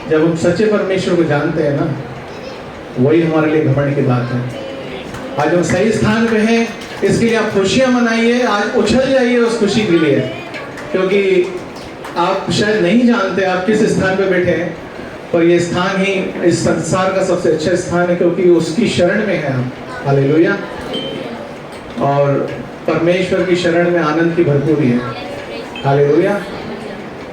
जब हम सच्चे परमेश्वर को जानते हैं ना, वही हमारे लिए घमंड की बात है। आज हम सही स्थान पे हैं, इसके लिए आप खुशियां मनाइए, आज उछल जाइए उस खुशी के लिए, क्योंकि आप शायद नहीं जानते आप किस स्थान पे बैठे हैं, पर ये स्थान ही इस संसार का सबसे अच्छा स्थान है, क्योंकि उसकी शरण में है आप। हालेलुया। और परमेश्वर की शरण में आनंद की भरपूरी है। हालेलुया।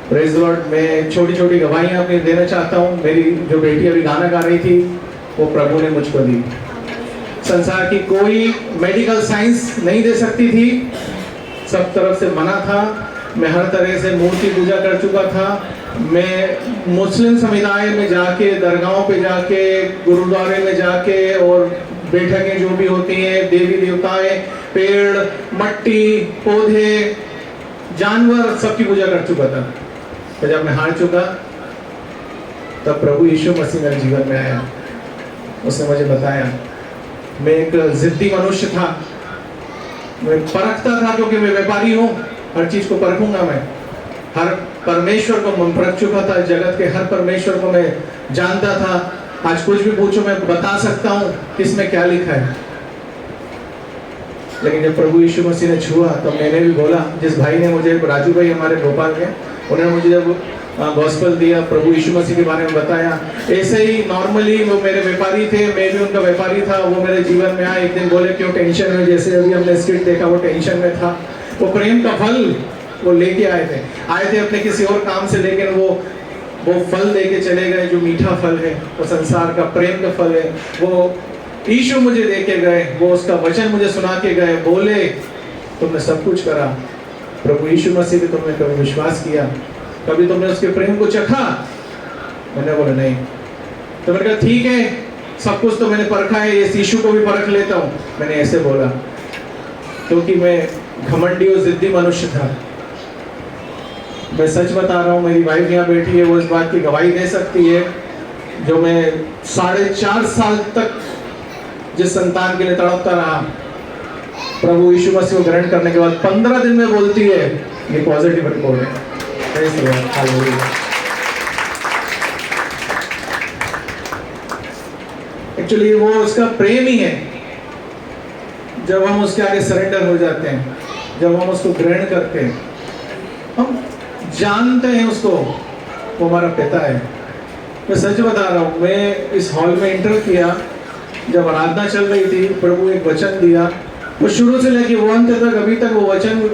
Praise the Lord. मैं छोटी छोटी गवाहियां अपनी देना चाहता हूँ। मेरी जो बेटी अभी गाना गा रही थी, वो प्रभु ने मुझको दी। संसार की कोई मेडिकल साइंस नहीं दे सकती थी, सब तरफ से मना था। मैं हर तरह से मूर्ति पूजा कर चुका था। मैं मुस्लिम समुदाय में जाके, दरगाहों पे जाके, गुरुद्वारे में जाके, और बैठकें जो भी होती हैं, देवी देवताएं, पेड़, मट्टी, पौधे, जानवर, सबकी पूजा कर चुका था। तो जब मैं हार चुका, तब प्रभु यीशु मसीह मेरे जीवन में आया। उसने मुझे बताया, मैं एक जिद्दी मनुष्य था, मैं परखता था, क्योंकि मैं व्यापारी हूँ, हर चीज को परखूंगा मैं। हर परमेश्वर को मैं परख चुका था, जगत के हर परमेश्वर को मैं जानता था। आज कुछ भी पूछो, मैं बता सकता हूँ किसमें क्या लिखा है। लेकिन जब प्रभु यीशु मसीह ने छुआ, तो मैंने भी बोला, जिस भाई ने मुझे, राजू भाई हमारे भोपाल के, उन्होंने मुझे जब गॉस्पेल दिया, प्रभु यीशु मसीह के बारे में बताया, ऐसे ही नॉर्मली वो मेरे व्यापारी थे, मैं भी उनका व्यापारी था। वो मेरे जीवन में आए, एक दिन बोले, क्यों टेंशन में? जैसे अभी हमने स्किट देखा, वो टेंशन में था। वो प्रेम का फल वो लेके आए थे अपने किसी और काम से, लेकिन वो फल लेके चले गए, जो मीठा फल है, वो संसार का प्रेम का फल है। वो यीशु मुझे देके गए, वो उसका वचन मुझे सुना के गए, बोले, तुमने सब कुछ करा, प्रभु यीशु मसीह पे तुमने कभी विश्वास किया? कभी तुमने उसके प्रेम को चखा? मैंने बोला नहीं। तो मैंने कहा ठीक है, सब कुछ तो मैंने परखा है, इस यीशु को भी परख लेता हूँ। मैंने ऐसे बोला, क्योंकि मैं घमंडी और जिद्दी मनुष्य था। मैं सच बता रहा हूँ, मेरी वाइफ यहाँ बैठी है, वो इस बात की गवाही दे सकती है। जो मैं 4.5 साल तक जिस संतान के लिए तड़पता रहा, प्रभु यीशु मसीह को ग्रहण करने के बाद 15 दिन में बोलती है, ये पॉजिटिव रिपोर्ट है। एक्चुअली वो उसका प्रेम ही है। जब हम उसके आगे सरेंडर हो जाते हैं, जब हम उसको ग्रहण करते हैं, हम जानते हैं उसको, वो हमारा पिता है। मैं सच बता रहा हूँ, मैं इस हॉल में एंटर किया, जब आराधना चल रही थी, प्रभु एक वचन दिया, वो शुरू से लेके वो अंत तक, अभी तक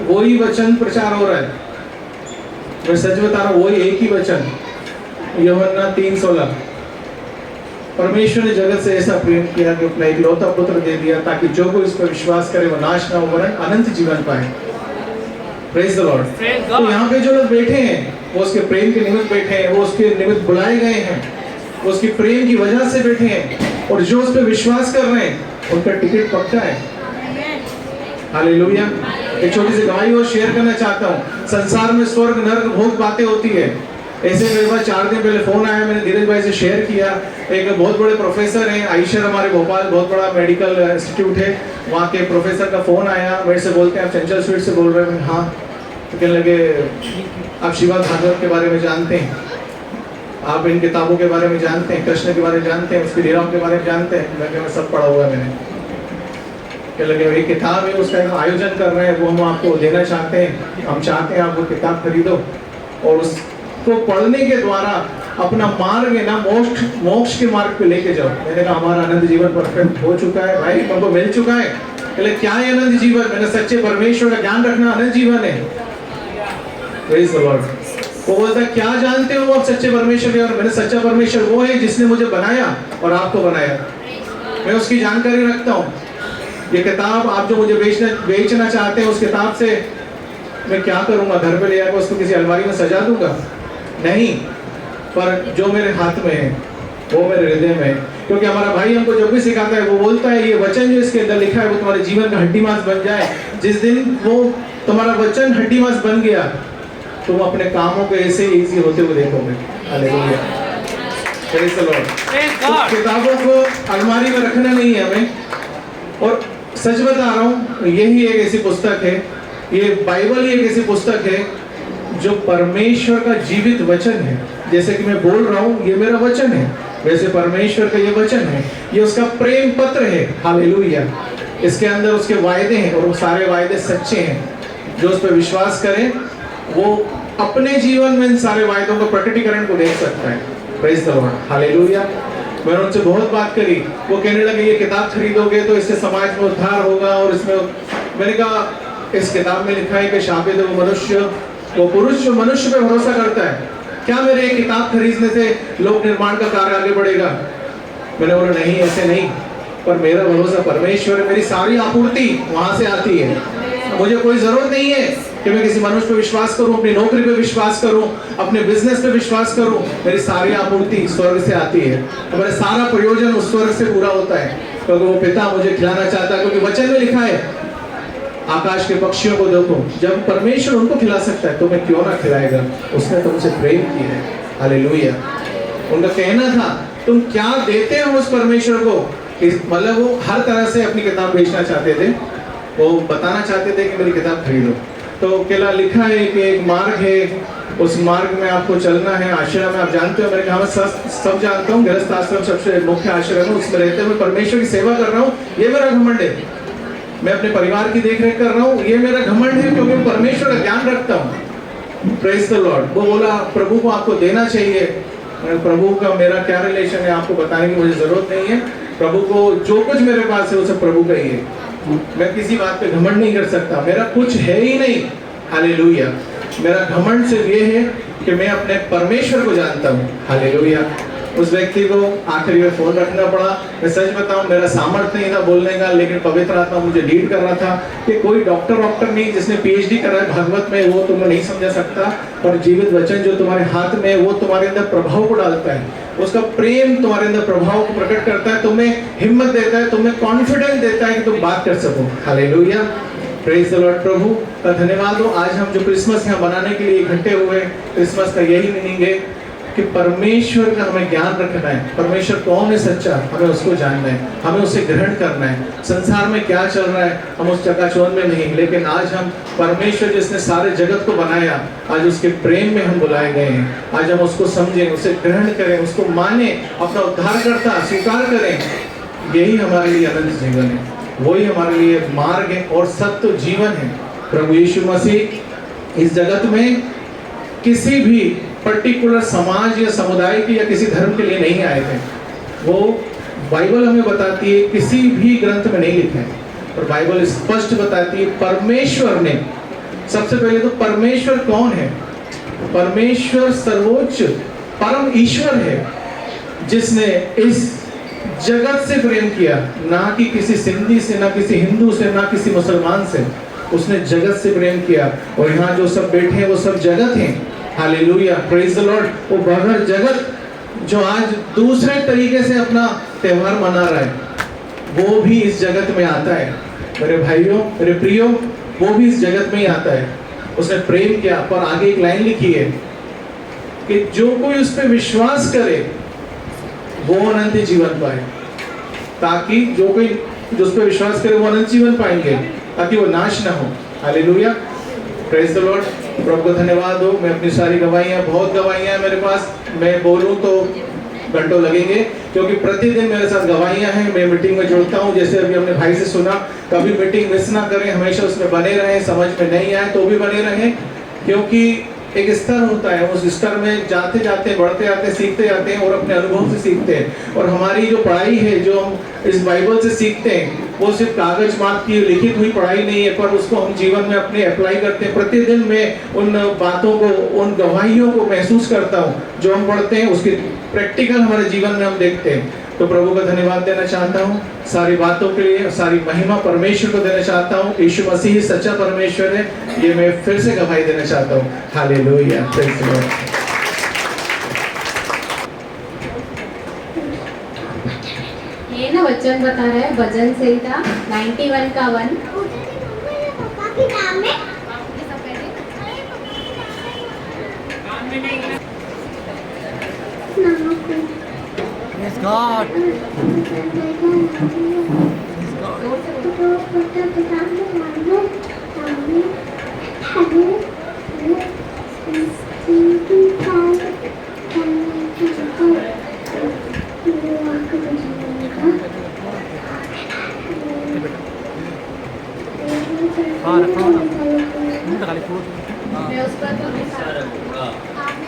वही वचन प्रचार हो रहा है। मैं सच बता रहा हूँ, वही एक ही वचन, यूहन्ना 3:16। परमेश्वर ने जगत से ऐसा प्रेम किया कि अपना इकलौता पुत्र दे दिया, ताकि जो कोई इस पर विश्वास करे वो नाश ना हो, वरन अनंत जीवन पाए। Praise the Lord. तो यहाँ पे जो लोग बैठे हैं, वो उसके प्रेम के निमित्त बैठे हैं, वो उसके निमित्त बुलाए गए हैं, वो उसकी प्रेम की वजह से बैठे हैं, और जो उस पर विश्वास कर रहे हैं, उनका टिकट पक्का है। हालेलुया। एक छोटी सी गवाही और शेयर करना चाहता हूँ। संसार में स्वर्ग नरक बहुत बातें होती है। ऐसे मेरे पास 4 दिन पहले फोन आया, मैंने धीरज भाई से शेयर किया। एक बहुत बड़े प्रोफेसर हैं, आयशर, हमारे भोपाल बहुत बड़ा मेडिकल इंस्टीट्यूट है, वहाँ के प्रोफेसर का फोन आया। मेरे से बोलते हैं, आप चंचल स्वीट से बोल रहे हैं? हाँ। तो कहने लगे, आप शिवा भागवत के बारे में जानते हैं, आप इन किताबों के बारे में जानते हैं, कृष्ण के बारे में जानते हैं, उसकी लीलाओं के बारे में जानते हैं? मैं सब पढ़ा हुआ है मैंने। लगे एक किताब है, उसका आयोजन कर रहे हैं, वो हम आपको देना चाहते हैं। हम चाहते हैं आप वो किताब खरीदो और उसको पढ़ने के द्वारा अपना मार्ग है ना, मोक्ष के मार्ग पे लेके जाओ। मैंने कहा हमारा आनंद जीवन परफेक्ट हो चुका है भाई, हमको मिल चुका है। कहले क्या है आनंद जीवन? मैंने सच्चे परमेश्वर का ज्ञान रखना आनंद जीवन है। Praise the Lord. वो बोलता क्या जानते हो आप सच्चे परमेश्वर के? और मैंने सच्चा परमेश्वर वो है जिसने मुझे बनाया और आपको बनाया, मैं उसकी जानकारी रखता हूँ। ये किताब आप जो मुझे बेचना चाहते हैं, उस किताब से मैं क्या करूंगा? घर पे ले आकर उसको किसी अलमारी में सजा दूंगा? नहीं, पर जो मेरे हाथ में है वो मेरे हृदय में है। क्योंकि हमारा भाई हमको जब भी सिखाता है, वो बोलता है ये वचन जो इसके अंदर लिखा है वो तुम्हारे जीवन का हड्डी मांस बन जाए। जिस दिन वो तुम्हारा वचन हड्डी मांस बन गया, तुम अपने कामों को ऐसे इजी होते हुए देखोगे। हालेलुया। Praise the Lord. तो किताबों को अलमारी में रखना नहीं है हमें। और सच बता रहा हूँ, यही एक ऐसी पुस्तक है, ये बाइबल ही एक ऐसी पुस्तक है जो परमेश्वर का जीवित वचन है, जैसे कि मैं बोल रहा हूँ ये मेरा वचन है, वैसे परमेश्वर का ये वचन है, ये उसका प्रेम पत्र है। हालेलुया। इसके अंदर उसके वायदे हैं और वो सारे वायदे सच्चे हैं। जो उस पर विश्वास करे वो अपने जीवन में इन सारे वायदों का प्रकटीकरण को देख सकता है। Praise the Lord. हालेलुया। मैंने उनसे बहुत बात करी, वो कहने लगे ये किताब खरीदोगे तो इससे समाज में उद्धार होगा, और इसमें मैंने कहा इस किताब में लिखा है कि शापित है वो मनुष्य, वो पुरुष जो मनुष्य पे भरोसा करता है। क्या मेरे एक किताब खरीदने से लोक निर्माण का कार्य आगे बढ़ेगा? मैंने बोला नहीं, ऐसे नहीं, पर मेरा भरोसा परमेश्वर है, मेरी सारी आपूर्ति वहां से आती है। मुझे कोई जरूरत नहीं है कि मैं किसी मनुष्य पे विश्वास करूं, अपनी नौकरी पे विश्वास करूं, अपने बिजनेस पे विश्वास करूं। मेरी सारी आपूर्ति स्वर्ग से आती है, मेरा सारा प्रयोजन उस स्वर्ग से पूरा होता है, क्योंकि वो पिता मुझे खिलाना चाहता है। क्योंकि वचन में लिखा है आकाश के पक्षियों को देखो, जब परमेश्वर उनको खिला सकता है तो मैं क्यों ना खिलाएगा? उसने तो मुझे प्रेम किया है। हालेलुया। उनका कहना था तुम क्या देते हो उस परमेश्वर को? मतलब वो हर तरह से अपनी किताब बेचना चाहते थे, वो बताना चाहते थे कि मेरी किताब खरीदो। तो केला लिखा है कि एक मार्ग है, उस मार्ग में आपको चलना है। आश्रम में आप जानते हो, मैंने कहा मैं सब जानता हूँ, गृहस्थ आश्रम सबसे मुख्य आश्रम है, उसमें रहते हुए परमेश्वर की सेवा कर रहा हूँ, ये मेरा घमंड है। मैं अपने परिवार की देखरेख कर रहा हूँ, ये मेरा घमंड है, क्योंकि मैं परमेश्वर का ज्ञान रखता हूँ। Praise the Lord. वो बोला प्रभु को आपको देना चाहिए। प्रभु का मेरा क्या रिलेशन है आपको बताने की मुझे जरूरत नहीं है। प्रभु को जो कुछ मेरे पास है वो सब प्रभु का ही है। मैं किसी बात पे घमंड नहीं कर सकता, मेरा कुछ है ही नहीं। हालेलुया। मेरा घमंड सिर्फ ये है कि मैं अपने परमेश्वर को जानता हूँ। हालेलुया। उस व्यक्ति को आखिरी में फोन रखना पड़ा। मैं सच बताऊं, मेरा सामर्थ्य नहीं था बोलने का, लेकिन पवित्र आत्मा मुझे लीड कर रहा था कि कोई डॉक्टर नहीं जिसने पीएचडी करा है भागवत में वो तुम्हें नहीं समझा सकता, और जीवित वचन जो तुम्हारे हाथ में है वो तुम्हारे अंदर प्रभाव को डालता है, उसका प्रेम तुम्हारे अंदर प्रभाव को प्रकट करता है, तुम्हें हिम्मत देता है, तुम्हें कॉन्फिडेंस देता है कि तुम बात कर सको। हालेलुया। Praise the Lord. प्रभु का धन्यवाद हो। आज हम जो क्रिसमस यहाँ मनाने के लिए इकट्ठे हुए, क्रिसमस का यही मीनिंग है कि परमेश्वर का हमें ज्ञान रखना है। परमेश्वर कौन है सच्चा, हमें उसको जानना है, हमें उसे ग्रहण करना है। संसार में क्या चल रहा है हम उस चकाचौंध में नहीं, लेकिन आज हम परमेश्वर जिसने सारे जगत को बनाया, आज उसके प्रेम में हम बुलाए गए हैं। आज हम उसको समझें, उसे ग्रहण करें, उसको माने, अपना उद्धारकर्ता स्वीकार करें। यही हमारे लिए अनंत जीवन है, वही हमारे लिए मार्ग है और सत्य जीवन है। प्रभु यीशु मसीह इस जगत में किसी भी पर्टिकुलर समाज या समुदाय के या किसी धर्म के लिए नहीं आए थे। वो बाइबल हमें बताती है, किसी भी ग्रंथ में नहीं लिखा है, और बाइबल स्पष्ट बताती है परमेश्वर ने। सबसे पहले तो परमेश्वर कौन है? परमेश्वर सर्वोच्च परम ईश्वर है, जिसने इस जगत से प्रेम किया, ना कि किसी सिंधी से, ना किसी हिंदू से, ना किसी मुसलमान से। उसने जगत से प्रेम किया, और यहाँ जो सब बैठे हैं वो सब जगत हैं। हालेलुया। Praise the Lord. वो बगर जगत जो आज दूसरे तरीके से अपना त्योहार मना रहा है, वो भी इस जगत में आता है। मेरे भाइयों, मेरे प्रियो, वो भी इस जगत में ही आता है। उसने प्रेम किया। पर आगे एक लाइन लिखी है कि जो कोई उस पर विश्वास करे वो अनंत जीवन पाए, ताकि जो कोई जो उस पर विश्वास करे वो अनंत जीवन पाएंगे, ताकि वो नाश ना हो। हालेलुया। Praise the Lord. प्रभु को धन्यवाद हो। मैं अपनी सारी गवाहियाँ, बहुत गवाहियाँ हैं मेरे पास, मैं बोलूँ तो घंटों लगेंगे, क्योंकि प्रतिदिन मेरे साथ गवाहियाँ हैं। मैं मीटिंग में जुड़ता हूँ, जैसे अभी हमने भाई से सुना, कभी मीटिंग मिस ना करें, हमेशा उसमें बने रहें। समझ में नहीं आए तो भी बने रहें, क्योंकि एक स्तर होता है, उस स्तर में जाते जाते, बढ़ते जाते, सीखते जाते हैं और अपने अनुभव से सीखते हैं। और हमारी जो पढ़ाई है, जो हम इस बाइबल से सीखते हैं, वो सिर्फ कागज मात्र की लिखित हुई पढ़ाई नहीं है, पर उसको हम जीवन में अपने अप्लाई करते हैं। प्रतिदिन मैं उन बातों को, उन गवाहियों को महसूस करता हूँ जो हम पढ़ते हैं, उसकी प्रैक्टिकल हमारे जीवन में हम देखते हैं। तो प्रभु का धन्यवाद देना चाहता हूँ सारी बातों के लिए, सारी महिमा परमेश्वर को देना चाहता हूँ। यीशु मसीह ही सच्चा परमेश्वर है, ये मैं फिर से गवाही देना चाहता हूँ। हालेलुया। Praise the Lord. ये ना वचन बता रहा है भजन संहिता 91 का 1। Praise God.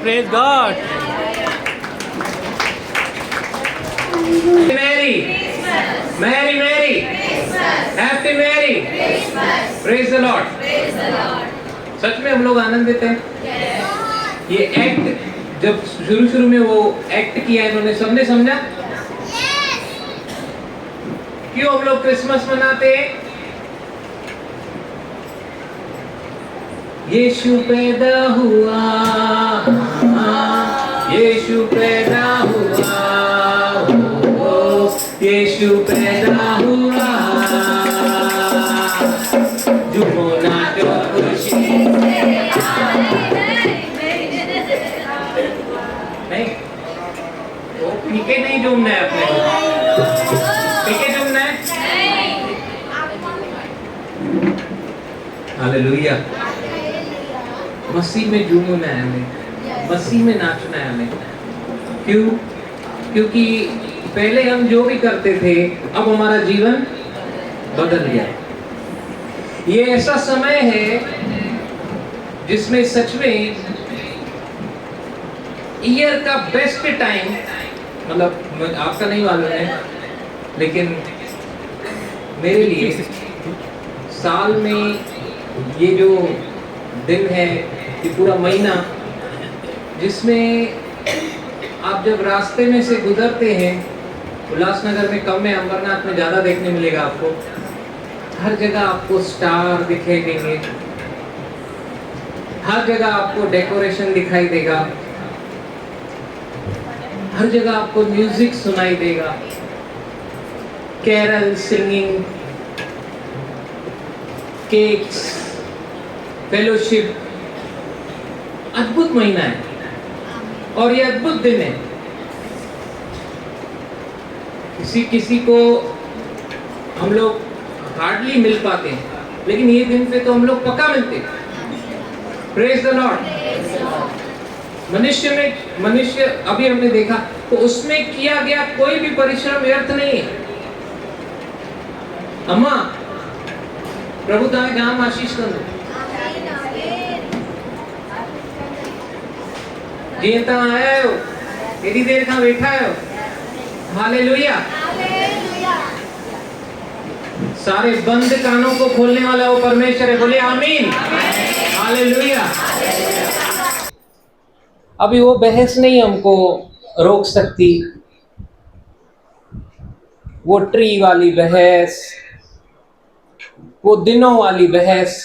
Praise God. Mary, Mary, Mary, Happy Mary, Praise the Lord. सच में हम लोग आनंदित हैं। ये एक्ट जब शुरू में वो एक्ट किया इन्होंने, सबने समझा क्यों हम लोग क्रिसमस मनाते हैं? यीशु पैदा हुआ, यीशु पैदा हुआ, यीशु पैदा हुआ, झूमो नाचो खुशी नहीं, तो पीके नहीं झूमना है अपने को, पीके झूमना है। हालेलुया। मसीह में झूमना है हमें, मसीह में नाचना है हमें। क्यों? क्योंकि पहले हम जो भी करते थे, अब हमारा जीवन बदल गया। ये ऐसा समय है जिसमें सच में ईयर का बेस्ट टाइम, मतलब आपका नहीं मालूम है, लेकिन मेरे लिए साल में ये जो दिन है, ये पूरा महीना जिसमें आप जब रास्ते में से गुजरते हैं, उल्लासनगर में कम है, अंबरनाथ में ज़्यादा देखने मिलेगा आपको। हर जगह आपको स्टार दिखाई देंगे, हर जगह आपको डेकोरेशन दिखाई देगा, हर जगह आपको म्यूजिक सुनाई देगा, कैरल सिंगिंग, केक्स, फेलोशिप। अद्भुत महीना है और ये अद्भुत दिन है। किसी को हम लोग हार्डली मिल पाते हैं, लेकिन ये दिन पे तो हम लोग पक्का मिलते हैं। Praise the Lord. मनुष्य अभी हमने देखा तो उसमें किया गया कोई भी परिश्रम व्यर्थ नहीं है। अम्मा प्रभु तारे नाम आशीष कर जीता आया हो, इतनी देर का बैठा हो। हालेलुया। सारे बंद कानों को खोलने वाला वो परमेश्वर है, बोले आमीन। हालेलुया। अभी वो बहस नहीं हमको रोक सकती, वो ट्री वाली बहस, वो दिनों वाली बहस,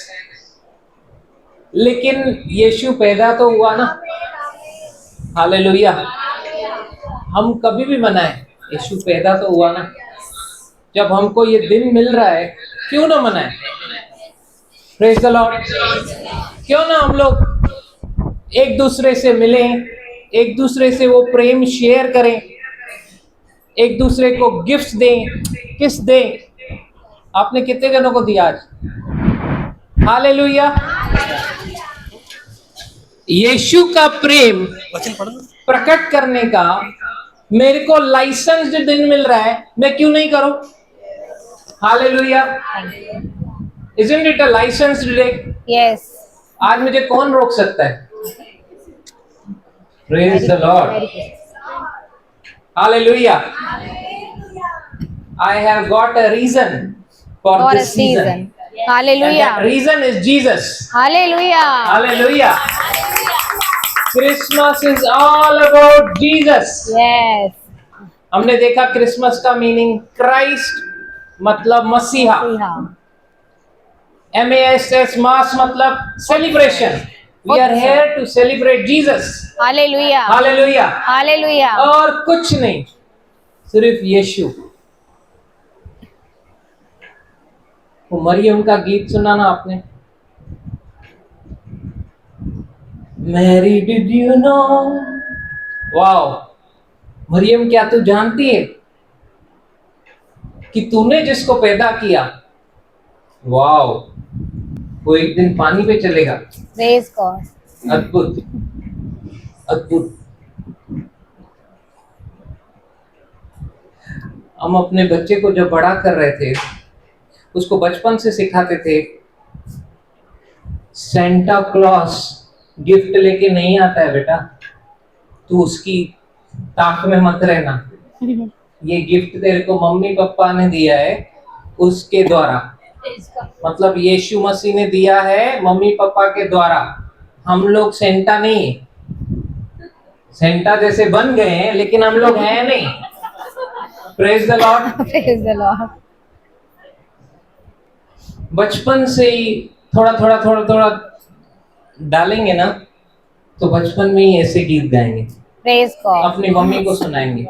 लेकिन यीशु पैदा तो हुआ ना। हालेलुया। हम कभी भी मनाएं, यीशु पैदा तो हुआ ना। जब हमको ये दिन मिल रहा है, क्यों ना मनाएं? Praise the Lord. क्यों ना हम लोग एक दूसरे से मिलें, एक दूसरे से वो प्रेम शेयर करें, एक दूसरे को गिफ्ट्स दें, किस दें। आपने कितने जनों को दिया आज? हालेलुया। यीशु का प्रेम प्रकट करने का मेरे को लाइसेंस जो दिन मिल रहा है, मैं क्यों नहीं करूं? Hallelujah. Isn't it a license today? Yes. आज मुझे कौन रोक सकता है? Praise the Lord. Hallelujah. I have got a reason for For a this season. season. Hallelujah. And that reason is Jesus. Hallelujah. Hallelujah. Christmas is all about Jesus. Yes. हमने देखा Christmas का meaning Christ मतलब मसीहा, MASS मास मतलब celebration. We are here to celebrate Jesus. Hallelujah. Hallelujah. Hallelujah. और कुछ नहीं, सिर्फ यीशु। वो मरियम का गीत सुना ना आपने? Mary, did you know? Wow, Mariyam क्या तू जानती है कि तूने जिसको पैदा किया, वाओ, वो एक दिन पानी पे चलेगा। Praise God. अद्भुत, अद्भुत। हम अपने बच्चे को जब बड़ा कर रहे थे, उसको बचपन से सिखाते थे, सेंटा क्लॉस गिफ्ट लेके नहीं आता है बेटा, तू उसकी ताक में मत रहना, ये गिफ्ट तेरे को मम्मी पापा ने दिया है उसके द्वारा, मतलब यीशु मसीह ने दिया है मम्मी पापा के द्वारा। हम लोग सेंटा नहीं है, सेंटा जैसे बन गए हैं लेकिन हम लोग हैं नहीं। Praise the Lord. Praise the Lord. बचपन से ही थोड़ा डालेंगे ना तो बचपन में ही ऐसे गीत गाएंगे, Praise God. अपनी मम्मी को सुनाएंगे।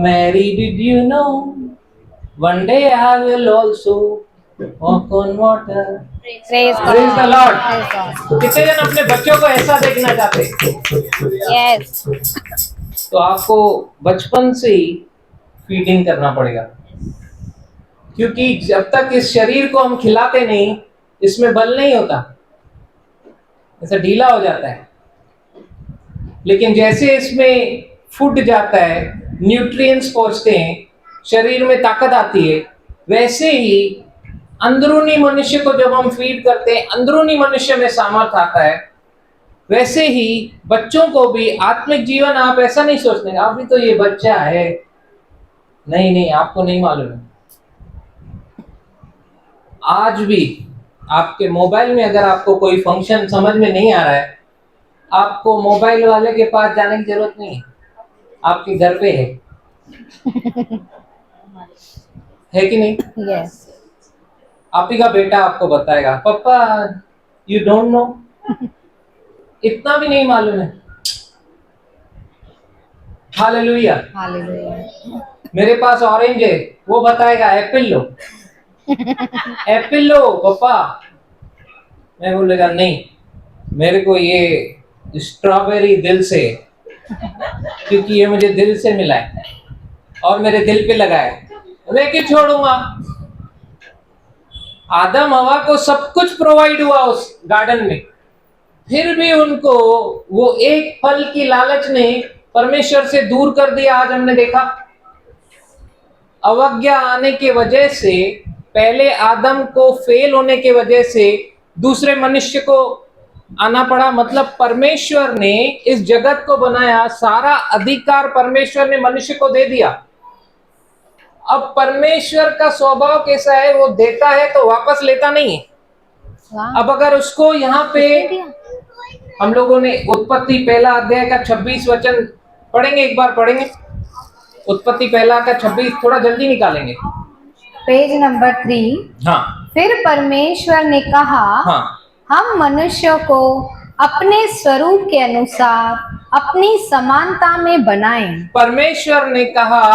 Mary did you know one day I will also walk on water. Praise God. Praise the Lord. Praise God. कितने जन अपने बच्चों को ऐसा देखना चाहते? Yes. तो आपको बचपन से ही फीडिंग करना पड़ेगा, क्योंकि जब तक इस शरीर को हम खिलाते नहीं इसमें बल नहीं होता, ऐसा ढीला हो जाता है। लेकिन जैसे इसमें फूड जाता है, न्यूट्रिएंट्स पहुंचते हैं, शरीर में ताकत आती है, वैसे ही अंदरूनी मनुष्य को जब हम फीड करते हैं अंदरूनी मनुष्य में सामर्थ्य आता है। वैसे ही बच्चों को भी आत्मिक जीवन, आप ऐसा नहीं सोचते अभी तो ये बच्चा है, नहीं, आपको नहीं मालूम है। आज भी आपके मोबाइल में अगर आपको कोई फंक्शन समझ में नहीं आ रहा है, आपको मोबाइल वाले के पास जाने की जरूरत नहीं है, आपके घर पे है कि नहीं? Yes. आप ही का बेटा आपको बताएगा, पापा यू डोंट नो, इतना भी नहीं मालूम है। हालेलुया। Hallelujah. मेरे पास ऑरेंज है, वो बताएगा एप्पल लो, एप्पल लो पापा। मैं बोलेगा नहीं, मेरे को ये स्ट्रॉबेरी दिल से, क्योंकि ये मुझे दिल से मिला है और मेरे दिल पे लगा है, मैं क्यों छोड़ूंगा। आदम हवा को सब कुछ प्रोवाइड हुआ उस गार्डन में, फिर भी उनको वो एक फल की लालच ने परमेश्वर से दूर कर दिया। आज हमने देखा अवज्ञा आने की वजह से, पहले आदम को फेल होने की वजह से दूसरे मनुष्य को आना पड़ा। मतलब परमेश्वर ने इस जगत को बनाया, सारा अधिकार परमेश्वर ने मनुष्य को दे दिया। अब परमेश्वर का स्वभाव कैसा है, वो देता है तो वापस लेता नहीं है। Wow. अब अगर उसको यहाँ पे हम लोगों ने उत्पत्ति पहला अध्याय का 26 वचन पढ़ेंगे, एक बार पढ़ेंगे उत्पत्ति पहला का 26, थोड़ा जल्दी निकालेंगे। Page number 3। हाँ फिर परमेश्वर ने कहा, हाँ हम मनुष्यों को अपने स्वरूप के अनुसार अपनी समानता में बनाएं। परमेश्वर ने कहा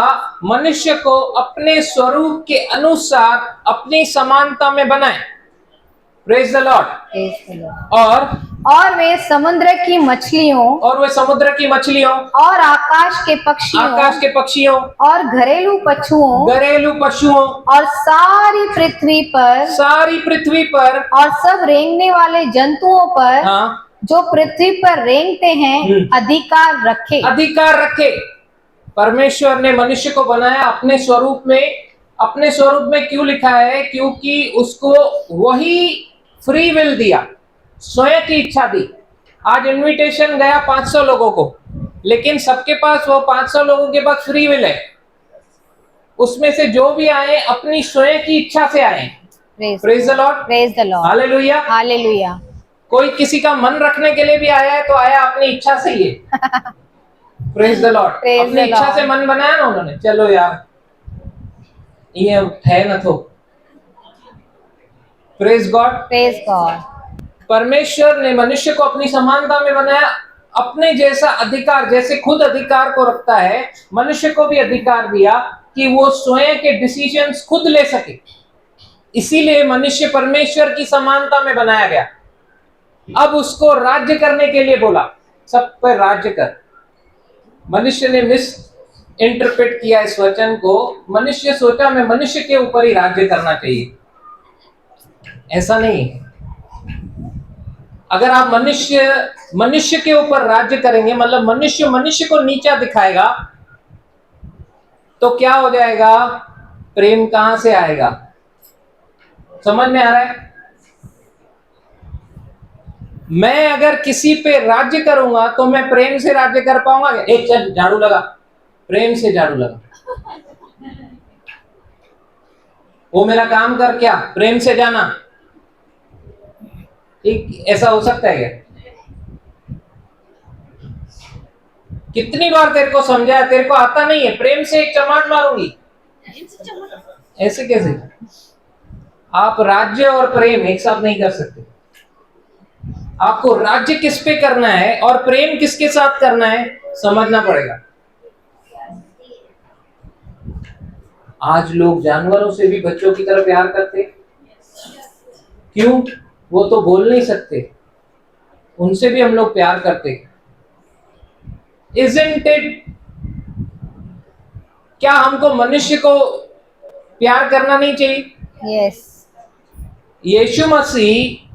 मनुष्य को अपने स्वरूप के अनुसार अपनी समानता में बनाएं। Praise the Lord. Praise the Lord. और और वे समुद्र की मछलियों वे समुद्र की मछलियों और आकाश के पक्षियों और घरेलू पशुओं और सारी पृथ्वी पर और सब रेंगने वाले जंतुओं पर, हाँ जो पृथ्वी पर रेंगते हैं, अधिकार रखे। परमेश्वर ने मनुष्य को बनाया अपने स्वरूप में। अपने स्वरूप में क्यों लिखा है? क्योंकि उसको वही फ्री विल दिया, स्वयं की इच्छा दी। आज इनविटेशन गया 500 लोगों को, लेकिन सबके पास, वो 500 लोगों के पास फ्री विल है। उसमें से जो भी आए अपनी स्वयं की इच्छा से आए। Praise the Lord. Hallelujah. Hallelujah. कोई किसी का मन रखने के लिए भी आया है तो आया अपनी इच्छा से ही है। Praise the Lord. अपनी इच्छा से मन बनाया ना उन्होंने, चलो यार ये है ना तो। Praise God. परमेश्वर ने मनुष्य को अपनी समानता में बनाया, अपने जैसा अधिकार, जैसे खुद अधिकार को रखता है, मनुष्य को भी अधिकार दिया कि वो स्वयं के डिसीजंस खुद ले सके। इसीलिए मनुष्य परमेश्वर की समानता में बनाया गया। अब उसको राज्य करने के लिए बोला, सब पर राज्य कर। मनुष्य ने मिस इंटरप्रेट किया इस वचन को। मनुष्य सोचा मैं मनुष्य के ऊपर ही राज्य करना चाहिए, ऐसा नहीं। अगर आप मनुष्य के ऊपर राज्य करेंगे, मतलब मनुष्य को नीचा दिखाएगा, तो क्या हो जाएगा? प्रेम कहां से आएगा? समझ में आ रहा है? मैं अगर किसी पे राज्य करूंगा तो मैं प्रेम से राज्य कर पाऊंगा? एक चल झाड़ू लगा, प्रेम से झाड़ू लगा। वो मेरा काम कर, क्या प्रेम से जाना, ठीक ऐसा हो सकता है क्या? कितनी बार तेरे को समझाया, तेरे को आता नहीं है, प्रेम से एक चमाट मारूंगी, ऐसे कैसे? आप राज्य और प्रेम एक साथ नहीं कर सकते। आपको राज्य किस पे करना है और प्रेम किसके साथ करना है समझना पड़ेगा। आज लोग जानवरों से भी बच्चों की तरह प्यार करते, क्यों? वो तो बोल नहीं सकते, उनसे भी हम लोग प्यार करते। Isn't it? क्या हमको मनुष्य को प्यार करना नहीं चाहिए? यस। यीशु मसीह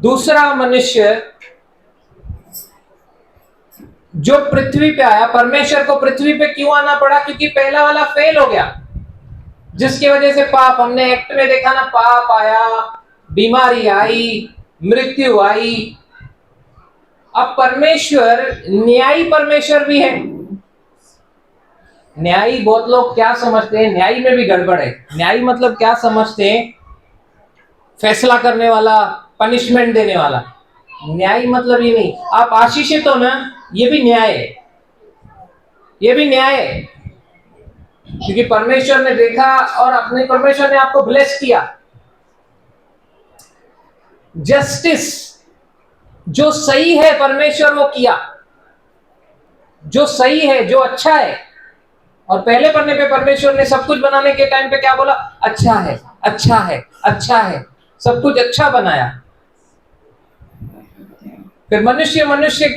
दूसरा मनुष्य जो पृथ्वी पे आया, परमेश्वर को पृथ्वी पे क्यों आना पड़ा? क्योंकि पहला वाला फेल हो गया, जिसकी वजह से पाप, हमने एक्ट में देखा ना, पाप आया, बीमारी आई, मृत्यु आई। अब परमेश्वर न्यायी परमेश्वर भी है। न्यायी बहुत लोग क्या समझते हैं, न्यायी में भी गड़बड़ है। न्यायी मतलब क्या समझते हैं? फैसला करने वाला, पनिशमेंट देने वाला। न्यायी मतलब ये नहीं, आप आशीषित हो ना, ये भी न्याय है, ये भी न्याय है। क्योंकि परमेश्वर ने देखा और अपने परमेश्वर ने आपको ब्लेस किया। जस्टिस, जो सही है परमेश्वर वो किया, जो सही है, जो अच्छा है। और पहले पन्ने पे परमेश्वर ने सब कुछ बनाने के टाइम पे क्या बोला? अच्छा है, अच्छा है, अच्छा है, सब कुछ अच्छा बनाया। फिर मनुष्य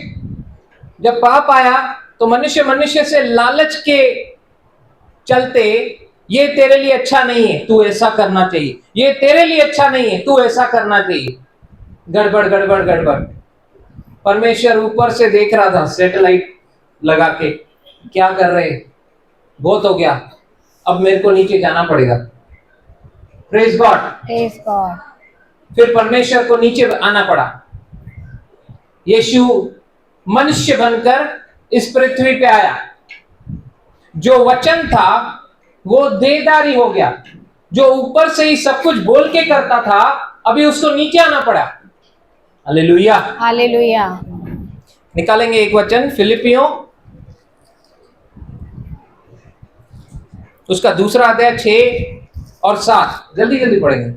जब पाप आया तो मनुष्य से लालच के चलते, ये तेरे लिए अच्छा नहीं है, तू ऐसा करना चाहिए, ये तेरे लिए अच्छा नहीं है, तू ऐसा करना चाहिए। गड़बड़ गड़बड़ गड़बड़। परमेश्वर ऊपर से देख रहा था, सैटेलाइट लगा के, क्या कर रहे, बहुत हो गया, अब मेरे को नीचे जाना पड़ेगा। Praise God, praise God. फिर परमेश्वर को नीचे आना पड़ा। यीशु मनुष्य बनकर इस पृथ्वी पे आया। जो वचन था वो देहधारी हो गया। जो ऊपर से ही सब कुछ बोल के करता था, अभी उसको नीचे आना पड़ा। Hallelujah, hallelujah. निकालेंगे एक वचन, फिलिपियों उसका दूसरा अध्याय 6 और 7, जल्दी जल्दी पढ़ेंगे।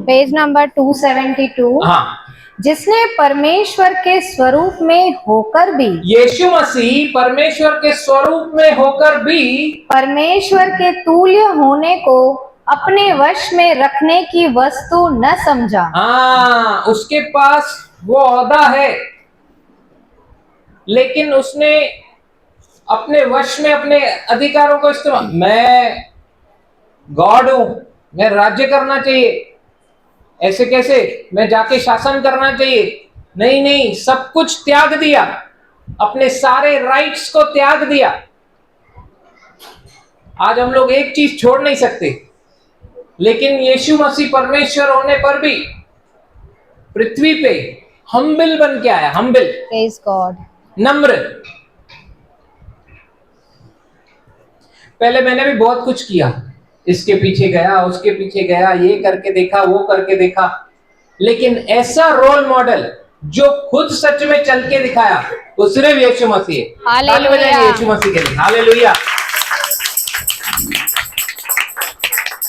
Page number 272। हाँ, जिसने परमेश्वर के स्वरूप में होकर भी, यीशु मसीह परमेश्वर के स्वरूप में होकर भी परमेश्वर के तुल्य होने को अपने वश में रखने की वस्तु न समझा। हाँ, उसके पास वो ओहदा है, लेकिन उसने अपने वश में अपने अधिकारों को इस्तेमाल, मैं गॉड हूं, मैं राज्य करना चाहिए, ऐसे कैसे, मैं जाके शासन करना चाहिए, नहीं नहीं, सब कुछ त्याग दिया, अपने सारे राइट्स को त्याग दिया। आज हम लोग एक चीज छोड़ नहीं सकते, लेकिन यीशु मसीह परमेश्वर होने पर भी पृथ्वी पे हम्बिल बन के आया। हम्बिल, प्रेज गॉड। नम्र। पहले मैंने भी बहुत कुछ किया, इसके पीछे गया, उसके पीछे गया, ये करके देखा, वो करके देखा, लेकिन ऐसा रोल मॉडल जो खुद सच में चल के दिखाया वो सिर्फ यीशु मसीह है। हालेलुया। यीशु मसीह के लिए हालेलुया।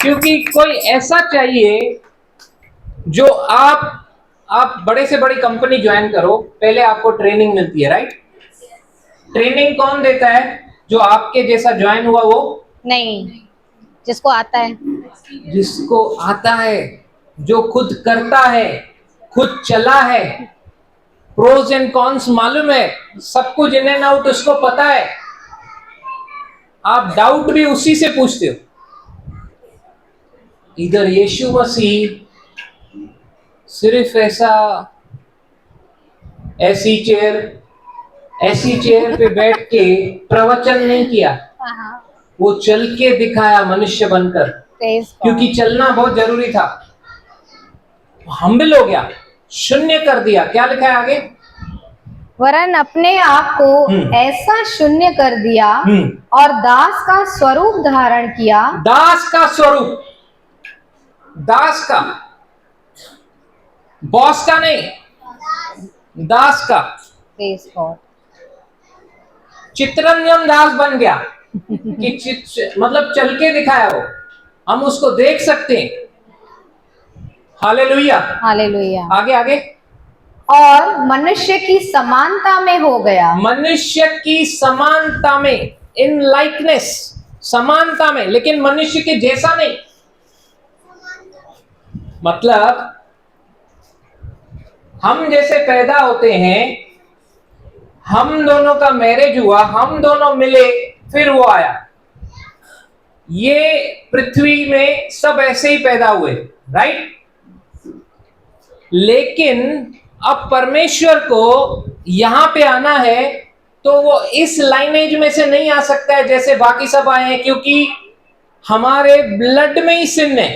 क्योंकि कोई ऐसा चाहिए जो आप बड़े से बड़ी कंपनी ज्वाइन करो, पहले आपको ट्रेनिंग मिलती है, राइट? ट्रेनिंग कौन देता है? जो आपके जैसा ज्वाइन हुआ वो नहीं, जिसको आता है, जिसको आता है, जो खुद करता है, खुद चला है, प्रोज एंड कॉन्स मालूम है, सब कुछ इन एंड आउट उसको पता है। आप डाउट भी उसी से पूछते हो। इधर यीशु मसीह सिर्फ ऐसी चेयर पे बैठ के प्रवचन नहीं किया, वो चल के दिखाया मनुष्य बनकर, प्रेज गॉड। क्योंकि चलना बहुत जरूरी था। हम्बिल हो गया, शून्य कर दिया। क्या लिखा है आगे? वरन अपने आप को ऐसा शून्य कर दिया और दास का स्वरूप धारण किया। दास का स्वरूप, दास का, बॉस का नहीं, दास का। Praise God. चित्रंजन दास बन गया कि मतलब चल के दिखाया वो, हम उसको देख सकते हैं। Hallelujah, hallelujah. आगे आगे। और मनुष्य की समानता में हो गया। मनुष्य की समानता में, इन लाइकनेस, समानता में, लेकिन मनुष्य के जैसा नहीं। मतलब हम जैसे पैदा होते हैं, हम दोनों का मैरिज हुआ, हम दोनों मिले, फिर वो आया। ये पृथ्वी में सब ऐसे ही पैदा हुए, राइट? लेकिन अब परमेश्वर को यहां पे आना है तो वो इस लाइनेज में से नहीं आ सकता है जैसे बाकी सब आए हैं, क्योंकि हमारे ब्लड में ही सिन है।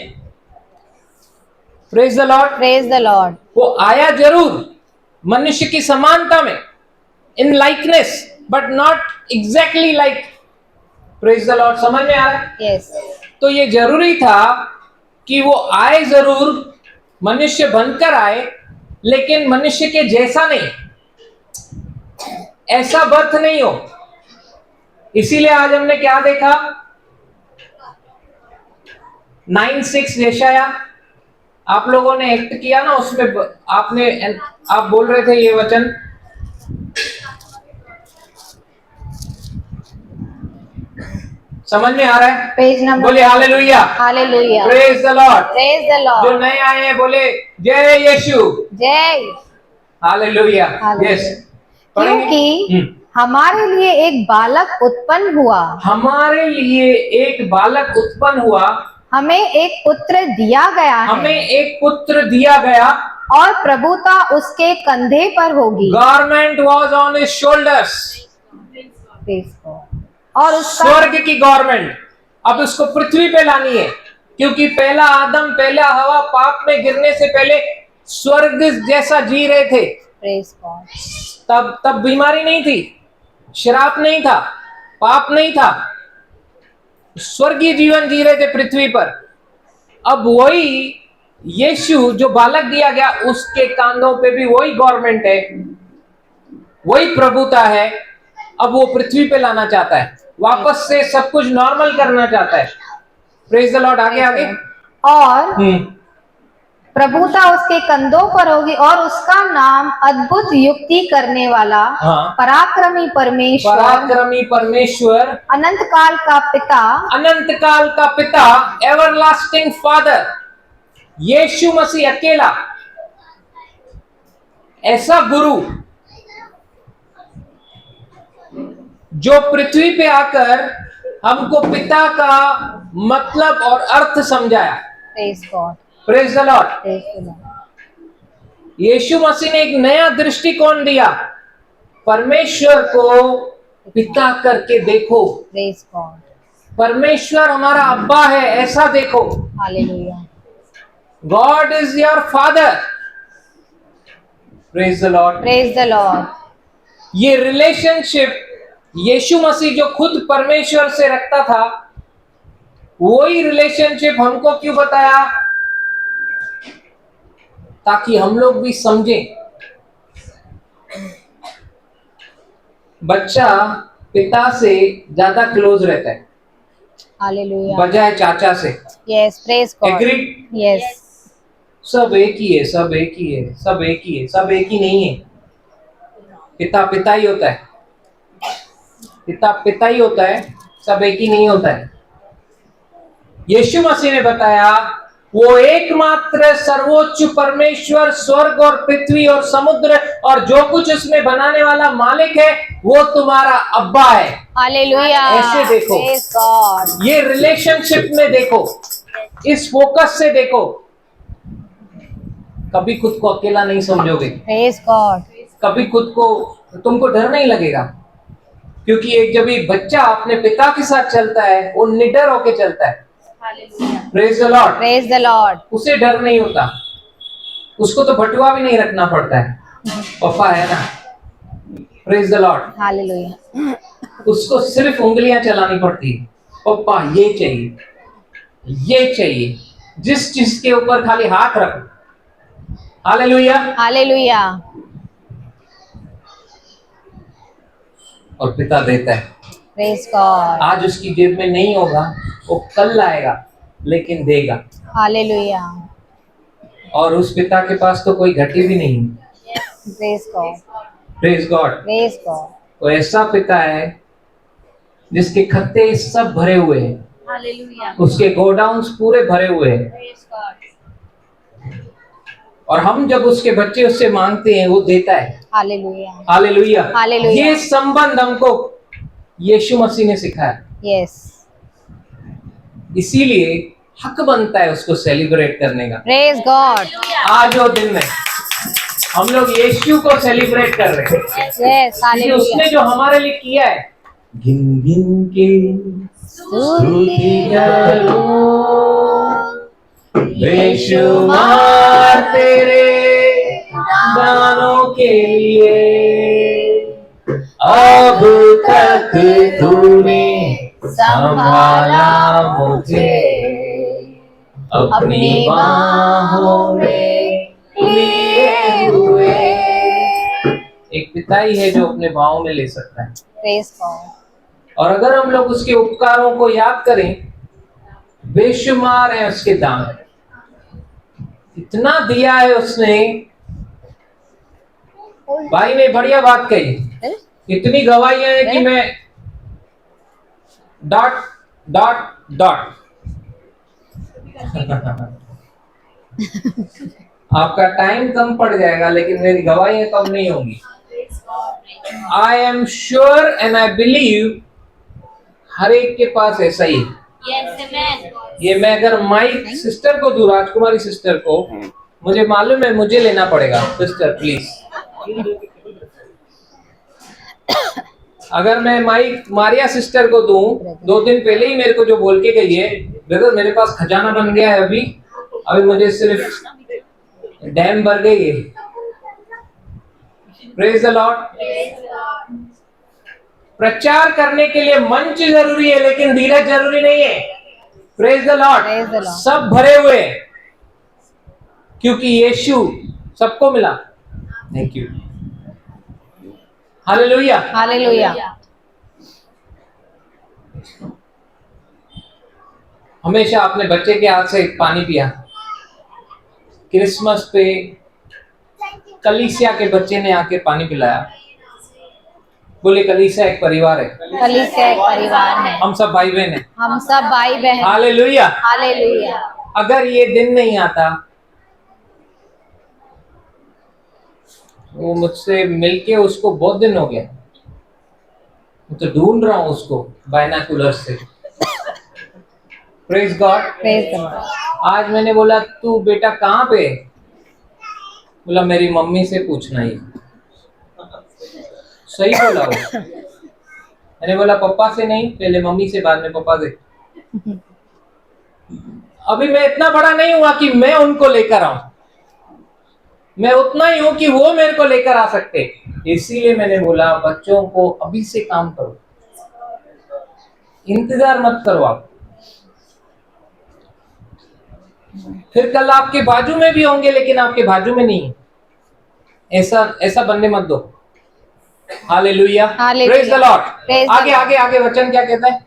Praise the Lord, praise the Lord. वो आया जरूर मनुष्य की समानता में, in likeness, but not exactly like. Praise the Lord, समझ में आ रहा है? यस। तो ये जरूरी था कि वो आए जरूर, मनुष्य बनकर आए, लेकिन मनुष्य के जैसा नहीं, ऐसा बर्थ नहीं हो। इसीलिए आज हमने क्या देखा? 9:6 यशाया आप लोगों ने एक्ट किया ना, उसमें आप बोल रहे थे ये वचन, समझ में आ रहा है? पेज नंबर, बोले hallelujah, hallelujah, praise the Lord. Praise the जो लॉर्ड। नए आए हैं बोले जय यीशु, जय। हालेलुया। हालेलुया। यस, पढ़ेंगे? क्योंकि हमारे लिए एक बालक उत्पन्न हुआ, हमारे लिए एक बालक उत्पन्न हुआ, हमें एक पुत्र दिया गया है, हमें एक पुत्र दिया गया, और प्रभुता उसके कंधे पर होगी। Government was on his shoulders. और उसका स्वर्ग की गवर्नमेंट अब उसको पृथ्वी पे लानी है, क्योंकि पहला आदम, पहला हवा पाप में गिरने से पहले स्वर्ग जैसा जी रहे थे। Praise God. तब बीमारी नहीं थी, श्राप नहीं था, पाप नहीं था, स्वर्गीय जीवन जी रहे थे पृथ्वी पर। अब वही यीशु जो बालक दिया गया, उसके कांधों पे भी वही गवर्नमेंट है, वही प्रभुता है। अब वो पृथ्वी पे लाना चाहता है, वापस से सब कुछ नॉर्मल करना चाहता है। प्रेज द लॉर्ड, आगे आगे। और प्रभुता उसके कंधों पर होगी, और उसका नाम अद्भुत युक्ति करने वाला, पराक्रमी परमेश्वर, पराक्रमी परमेश्वर, अनंत काल का पिता, अनंत काल का पिता, एवरलास्टिंग फादर, यीशु मसीह अकेला, ऐसा गुरु जो पृथ्वी पे आकर हमको पिता का मतलब और अर्थ समझाया। Praise God, praise the Lord. Praise the Lord. यीशु मसीह ने एक नया दृष्टिकोण दिया, परमेश्वर को पिता करके देखो। Praise God. परमेश्वर हमारा अब्बा है, ऐसा देखो। Hallelujah. God is your father. Praise the Lord, praise the Lord. ये रिलेशनशिप यीशु मसीह जो खुद परमेश्वर से रखता था, वही रिलेशनशिप हमको क्यों बताया? ताकि हम लोग भी समझें। बच्चा पिता से ज्यादा क्लोज रहता है हालेलुया। बजाय चाचा से। Yes, praise God. Agree? Yes. सब एक ही है, सब एक ही है, सब एक ही है, सब एक ही नहीं है। पिता पिता ही होता है, पिता पिता ही होता है, सब एक ही नहीं होता है। यीशु मसीह ने बताया वो एकमात्र सर्वोच्च परमेश्वर, स्वर्ग और पृथ्वी और समुद्र और जो कुछ उसमें बनाने वाला मालिक है, वो तुम्हारा अब्बा है। हालेलुया। ऐसे देखो, प्रेज गॉड। ये रिलेशनशिप में देखो, इस फोकस से देखो। कभी खुद को अकेला नहीं समझोगे, प्रेज गॉड। कभी खुद को, तुमको डर नहीं लगेगा, क्योंकि एक जब एक बच्चा अपने पिता के साथ चलता है, वो निडर होके चलता है। Praise the Lord, praise the Lord. उसे डर नहीं होता। उसको तो बटुआ भी नहीं रखना पड़ता है, पप्पा है ना, प्रेज द लॉर्ड। हालेलुया। उसको सिर्फ उंगलियां चलानी पड़ती है, पप्पा ये चाहिए, ये चाहिए, जिस चीज के ऊपर खाली हाथ रखो। हालेलुया। हालेलुया। और पिता देता है। Praise God. आज उसकी जेब में नहीं होगा, वो कल लाएगा, लेकिन देगा। हालेलुया। और उस पिता के पास तो कोई घटी भी नहीं। Praise God. Praise God. Praise God. वो ऐसा पिता है जिसके खत्ते सब भरे हुए हैं, हालेलुया। उसके गोडाउन्स पूरे भरे हुए हैं। Praise God. और हम जब उसके बच्चे उससे मांगते हैं, वो देता है। हालेलुया। हालेलुया। हालेलुया। ये संबंध हमको यीशु मसीह ने सिखाया, यस। इसीलिए हक बनता है उसको सेलिब्रेट करने का। Praise God. आज वो दिन में हम लोग यीशु को सेलिब्रेट कर रहे हैं, यस। क्योंकि हालेलुया। उसने जो हमारे लिए किया है। गिन गिन के स्तुति करूं, बेशुमार तेरे दानों के लिए, अब तक तूने संभाला मुझे, अपनी बाहों में लिए हुए। एक पिता ही है जो अपने बाहों में ले सकता है। Praise God. और अगर हम लोग उसके उपकारों को याद करें, बेशुमार है उसके दान, इतना दिया है उसने। भाई ने बढ़िया बात कही, इतनी गवाहियां हैं कि मैं डॉट डॉट डॉट आपका टाइम कम पड़ जाएगा, लेकिन मेरी गवाहियां कम नहीं होंगी। I am sure and I believe हर एक के पास ऐसा ही है। ये मैं अगर माइक सिस्टर को दूं, राजकुमारी सिस्टर को, मुझे मालूम है मुझे लेना पड़ेगा। सिस्टर प्लीज, अगर मैं माइक मारिया सिस्टर को दूं, 2 दिन पहले ही मेरे को जो बोल के गई है, ब्रदर मेरे पास खजाना बन गया है, अभी मुझे सिर्फ डैम भर गई है। Praise the Lord. प्रचार करने के लिए मंच जरूरी है, लेकिन धीरज जरूरी नहीं है। Praise the Lord. सब भरे हुए हैं, क्योंकि यीशु सबको मिला। Thank you. हालेलुया। हालेलुया। हमेशा अपने बच्चे के हाथ से पानी पिया। क्रिसमस पे कलीसिया के बच्चे ने आके पानी पिलाया। बोले कलीसिया एक परिवार है। कलीसिया एक परिवार है। हम सब भाई बहन हैं। हम सब भाई बहन। हालेलुया। हालेलुया। अगर ये दिन नहीं आता, वो मुझसे मिलके उसको बहुत दिन हो गया, मैं तो ढूंढ रहा हूँ उसको बायनाकुलर से। Praise God. Praise God. आज मैंने बोला तू बेटा कहाँ पे? बोला मेरी मम्मी से पूछना ही। सही बोला वो। मैंने बोला पप्पा से नहीं, पहले मम्मी से, बाद में पप्पा से। अभी मैं इतना बड़ा नहीं हुआ कि मैं उनको लेकर आऊं, मैं उतना ही हूं कि वो मेरे को लेकर आ सकते। इसीलिए मैंने बोला बच्चों को अभी से काम करो, इंतजार मत करो आप। फिर कल आपके बाजू में भी होंगे, लेकिन आपके बाजू में नहीं। ऐसा बनने मत दो। हालेलुया। Praise the Lord. आगे आगे आगे वचन क्या कहता है?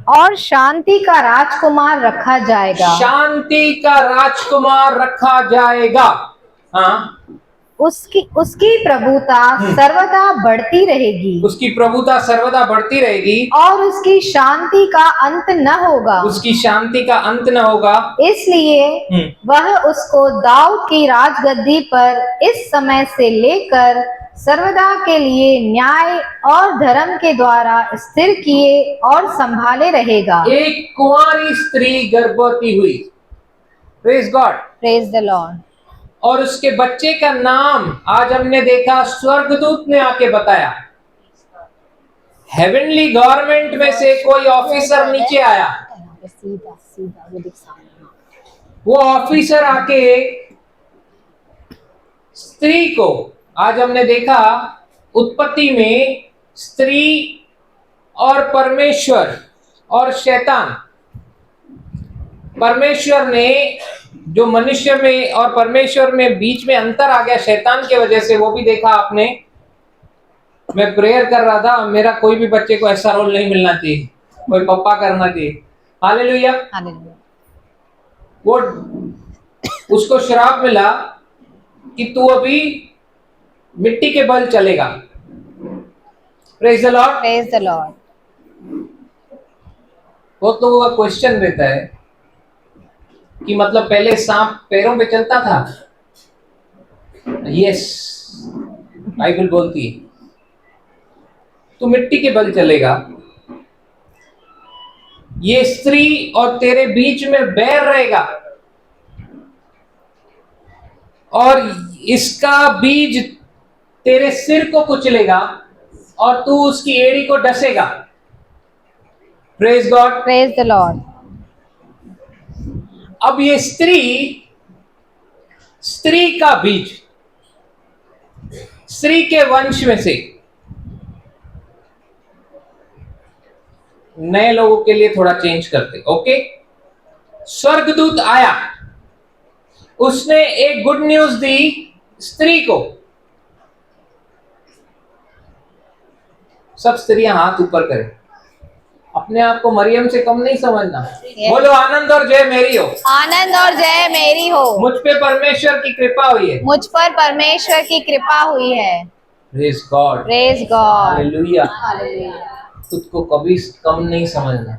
और शांति का राजकुमार रखा जाएगा। शांति का राजकुमार रखा जाएगा। हाँ, उसकी प्रभुता सर्वदा बढ़ती रहेगी। उसकी प्रभुता सर्वदा बढ़ती रहेगी, और उसकी शांति का अंत न होगा। उसकी शांति का अंत न होगा। इसलिए वह उसको दाऊद की राजगद्दी पर इस समय से लेकर सर्वदा के लिए न्याय और धर्म के द्वारा स्थिर किए और संभाले रहेगा। एक कुंवारी स्त्री गर्भवती हुई। Praise God. Praise the Lord. और उसके बच्चे का नाम आज हमने देखा, स्वर्गदूत ने आके बताया। हेवनली गवर्नमेंट में से कोई ऑफिसर नीचे आया। वो ऑफिसर आके स्त्री को, आज हमने देखा उत्पत्ति में स्त्री और परमेश्वर और शैतान, परमेश्वर ने जो मनुष्य में और परमेश्वर में बीच में अंतर आ गया शैतान की वजह से, वो भी देखा आपने। मैं प्रेयर कर रहा था, मेरा कोई भी बच्चे को ऐसा रोल नहीं मिलना चाहिए, कोई पप्पा करना चाहिए। हालेलुया। हालेलुया। वो उसको श्राप मिला कि तू अभी मिट्टी के बल चलेगा। Praise the Lord. Praise the Lord. वो तो वो क्वेश्चन रहता है कि मतलब पहले सांप पैरों पे चलता था। यस, बाइबल बोलती है तू मिट्टी के बल चलेगा। ये स्त्री और तेरे बीच में बैर रहेगा और इसका बीज तेरे सिर को कुचलेगा और तू उसकी एड़ी को डसेगा। Praise God. Praise the Lord. अब ये स्त्री का बीज, स्त्री के वंश में से, नए लोगों के लिए थोड़ा चेंज करते। ओके, स्वर्गदूत आया, उसने एक गुड न्यूज दी स्त्री को। सब स्त्रियां हाथ ऊपर करें, अपने आप को मरियम से कम नहीं समझना। बोलो आनंद और जय मेरी हो। आनंद और जय मेरी हो। मुझ पे परमेश्वर की कृपा हुई है। मुझ पर परमेश्वर की कृपा हुई है। Praise God. Praise God. Hallelujah. Hallelujah. खुद को कभी कम नहीं समझना।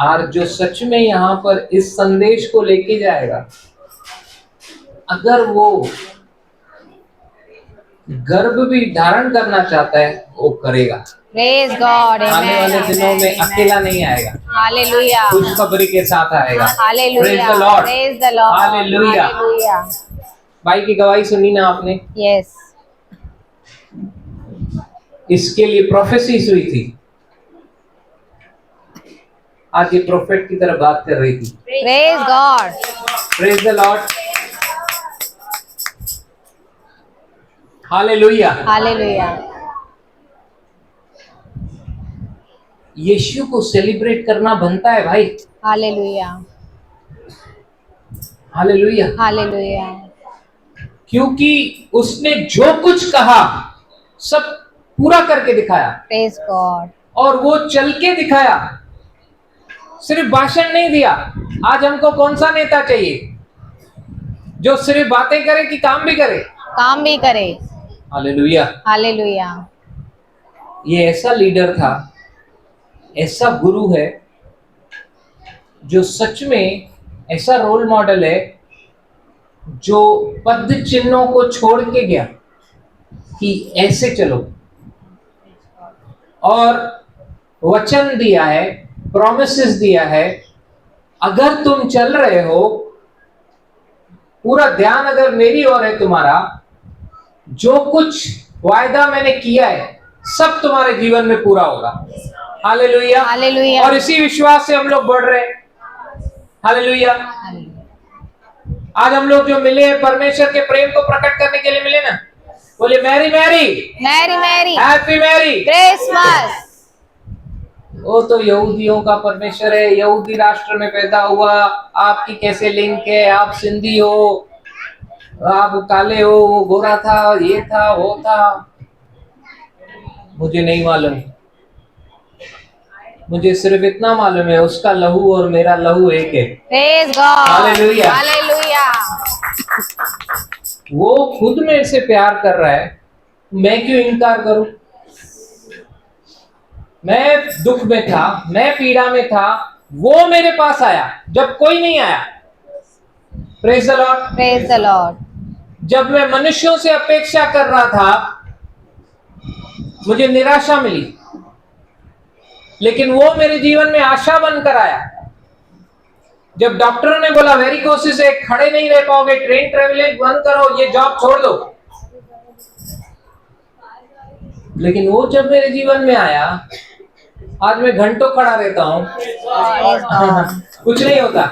और जो सच में यहाँ पर इस संदेश को लेके जाएगा, अगर वो गर्भ भी धारण करना चाहता है वो करेगा। Praise God. आने वाले दिनों में अकेला नहीं आएगा, हालेलुया। खुशखबरी के साथ आएगा। Hallelujah. Praise the Lord. Praise the Lord. Hallelujah. Hallelujah. भाई की गवाही सुनी ना आपने? यस। इसके लिए प्रोफेसीज हुई थी, आज ये प्रोफेट की तरह बात कर रही थी। Praise God. Praise the Lord. Hallelujah. Hallelujah. यीशु को सेलिब्रेट करना बनता है भाई। हालेलुया। हालेलुया। हालेलुया। क्योंकि उसने जो कुछ कहा सब पूरा करके दिखाया प्रेज गॉड। और वो चल के दिखाया, सिर्फ भाषण नहीं दिया। आज हमको कौन सा नेता चाहिए जो सिर्फ बातें करे कि काम भी करे? काम भी करे। हालेलुया। हालेलुया। ये ऐसा लीडर था, ऐसा गुरु है जो सच में ऐसा रोल मॉडल है, जो पद चिन्हों को छोड़ के गया कि ऐसे चलो, और वचन दिया है, प्रॉमिसेस दिया है। अगर तुम चल रहे हो, पूरा ध्यान अगर मेरी ओर है तुम्हारा, जो कुछ वायदा मैंने किया है सब तुम्हारे जीवन में पूरा होगा। हालेलुया। हालेलुया। और इसी विश्वास से हम लोग बढ़ रहे हैं। हालेलुया। आज हम लोग जो मिले हैं परमेश्वर के प्रेम को प्रकट करने के लिए मिले ना। बोले merry merry, merry merry, happy merry Christmas. वो तो यहूदियों का परमेश्वर है, यहूदी राष्ट्र में पैदा हुआ। आपकी कैसे लिंक है? आप सिंधी हो, आप काले हो, वो गोरा था, ये था, वो था। मुझे नहीं मालूम, मुझे सिर्फ इतना मालूम है उसका लहू और मेरा लहू एक है। Praise God. हालेलुया। हालेलुया। वो खुद मेरे से प्यार कर रहा है, मैं क्यों इनकार करूं? मैं दुख में था, मैं पीड़ा में था, वो मेरे पास आया जब कोई नहीं आया। Praise the Lord. Praise the Lord. जब मैं मनुष्यों से अपेक्षा कर रहा था, मुझे निराशा मिली, लेकिन वो मेरे जीवन में आशा बनकर आया। जब डॉक्टरों ने बोला वेरिकोसिस है, खड़े नहीं रह पाओगे, ट्रेन ट्रेवलिंग बंद करो, ये जॉब छोड़ दो, लेकिन वो जब मेरे जीवन में आया, आज मैं घंटों खड़ा रहता हूं, कुछ नहीं होता।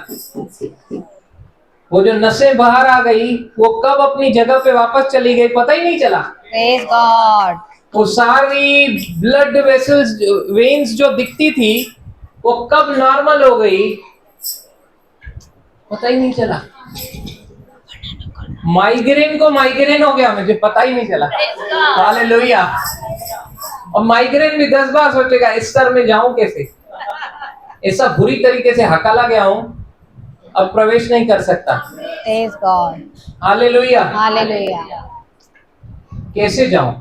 वो जो नसें बाहर आ गई, वो कब अपनी जगह पे वापस चली गई पता ही नहीं चला। Praise God. वो सारी ब्लड वेसल्स, वेन्स जो दिखती थी, वो कब नॉर्मल हो गई पता ही नहीं चला। माइग्रेन को माइग्रेन हो गया, मुझे पता ही नहीं चला। हालेलुया। और माइग्रेन भी 10 बार सोचेगा इस सर में जाऊं कैसे, ऐसा बुरी तरीके से हकाला गया हूं, अब प्रवेश नहीं कर सकता। Praise God. हालेलुया। Hallelujah. कैसे जाऊं?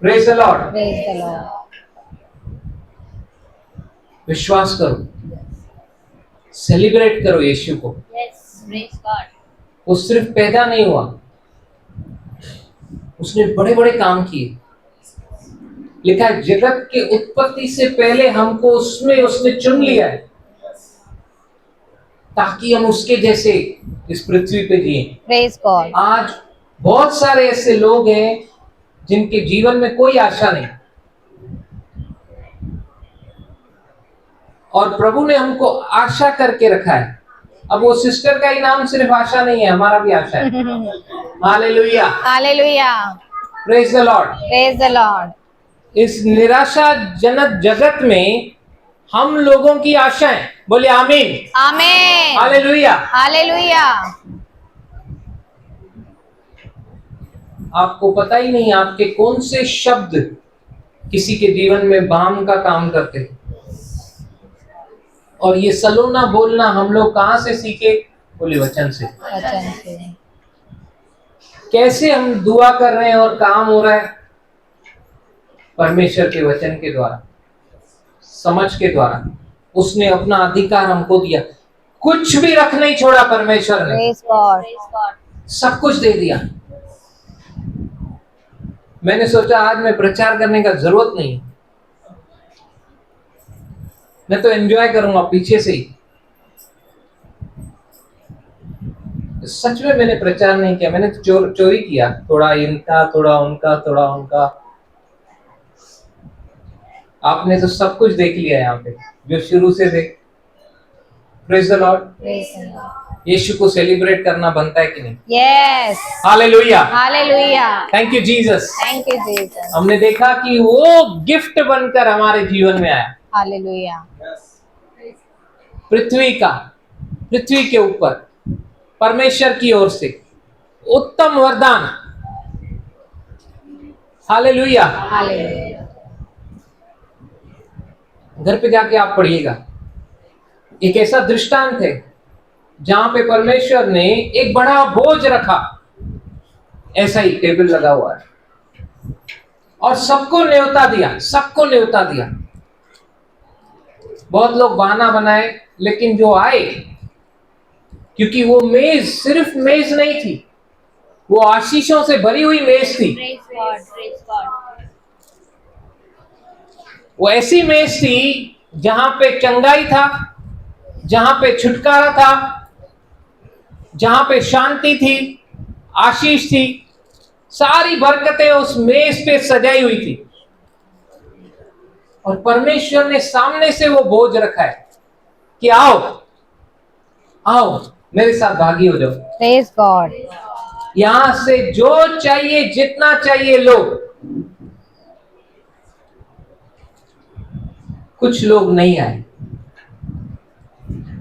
Praise the Lord. Praise the Lord. विश्वास करो, सेलिब्रेट करो यीशु को। Praise God. वो सिर्फ पैदा नहीं हुआ, उसने बड़े बड़े काम किए। लिखा है जगत के उत्पत्ति से पहले हमको उसमें उसने चुन लिया है ताकि हम उसके जैसे इस पृथ्वी पे जिए। Praise God. आज बहुत सारे ऐसे लोग हैं जिनके जीवन में कोई आशा नहीं, और प्रभु ने हमको आशा करके रखा है। अब वो सिस्टर का ही नाम सिर्फ आशा नहीं है, हमारा भी आशा है। Hallelujah. Hallelujah. Praise the Lord. Praise the Lord. इस निराशाजनक जगत में हम लोगों की आशाएं, बोले आमीन। Amen. हालेलुया। Hallelujah. आपको पता ही नहीं आपके कौन से शब्द किसी के जीवन में बाम का काम करते हैं। और ये सलोना बोलना हम लोग कहां से सीखे? बोले वचन से। वचन से। कैसे हम दुआ कर रहे हैं और काम हो रहा है? परमेश्वर के वचन के द्वारा, समझ के द्वारा। उसने अपना अधिकार हमको दिया, कुछ भी रख नहीं छोड़ा परमेश्वर ने, Praise God. सब कुछ दे दिया। मैंने सोचा आज मैं प्रचार करने का जरूरत नहीं, मैं तो एंजॉय करूंगा पीछे से ही। सच में मैंने प्रचार नहीं किया, मैंने चोरी किया, थोड़ा इनका थोड़ा उनका थोड़ा उनका। आपने तो सब कुछ देख लिया यहाँ पे जो शुरू से थे। Praise the Lord. Praise the Lord. यीशु को सेलिब्रेट करना बनता है कि नहीं? Yes. Hallelujah. Hallelujah. Thank you Jesus. Thank you, Jesus. हमने देखा कि वो गिफ्ट बनकर हमारे जीवन में आया, Hallelujah. पृथ्वी के ऊपर परमेश्वर की ओर से उत्तम वरदान। हालेलुया। Hallelujah. घर पे जाके आप पढ़िएगा, एक ऐसा दृष्टांत है जहां पे परमेश्वर ने एक बड़ा बोझ रखा, ऐसा ही टेबल लगा हुआ है, और सबको न्योता दिया, सबको न्योता दिया। बहुत लोग बहाना बनाए, लेकिन जो आए, क्योंकि वो मेज सिर्फ मेज नहीं थी, वो आशीषों से भरी हुई मेज थी। Praise God. Praise God. वो ऐसी मेज थी जहां पे चंगाई था, जहां पे छुटकारा था, जहां पे शांति थी, आशीष थी, सारी बरकतें उस मेज पे सजाई हुई थी। और परमेश्वर ने सामने से वो बोझ रखा है कि आओ आओ मेरे साथ भागी हो जाओ, Praise God. यहां से जो चाहिए जितना चाहिए लो। कुछ लोग नहीं आए,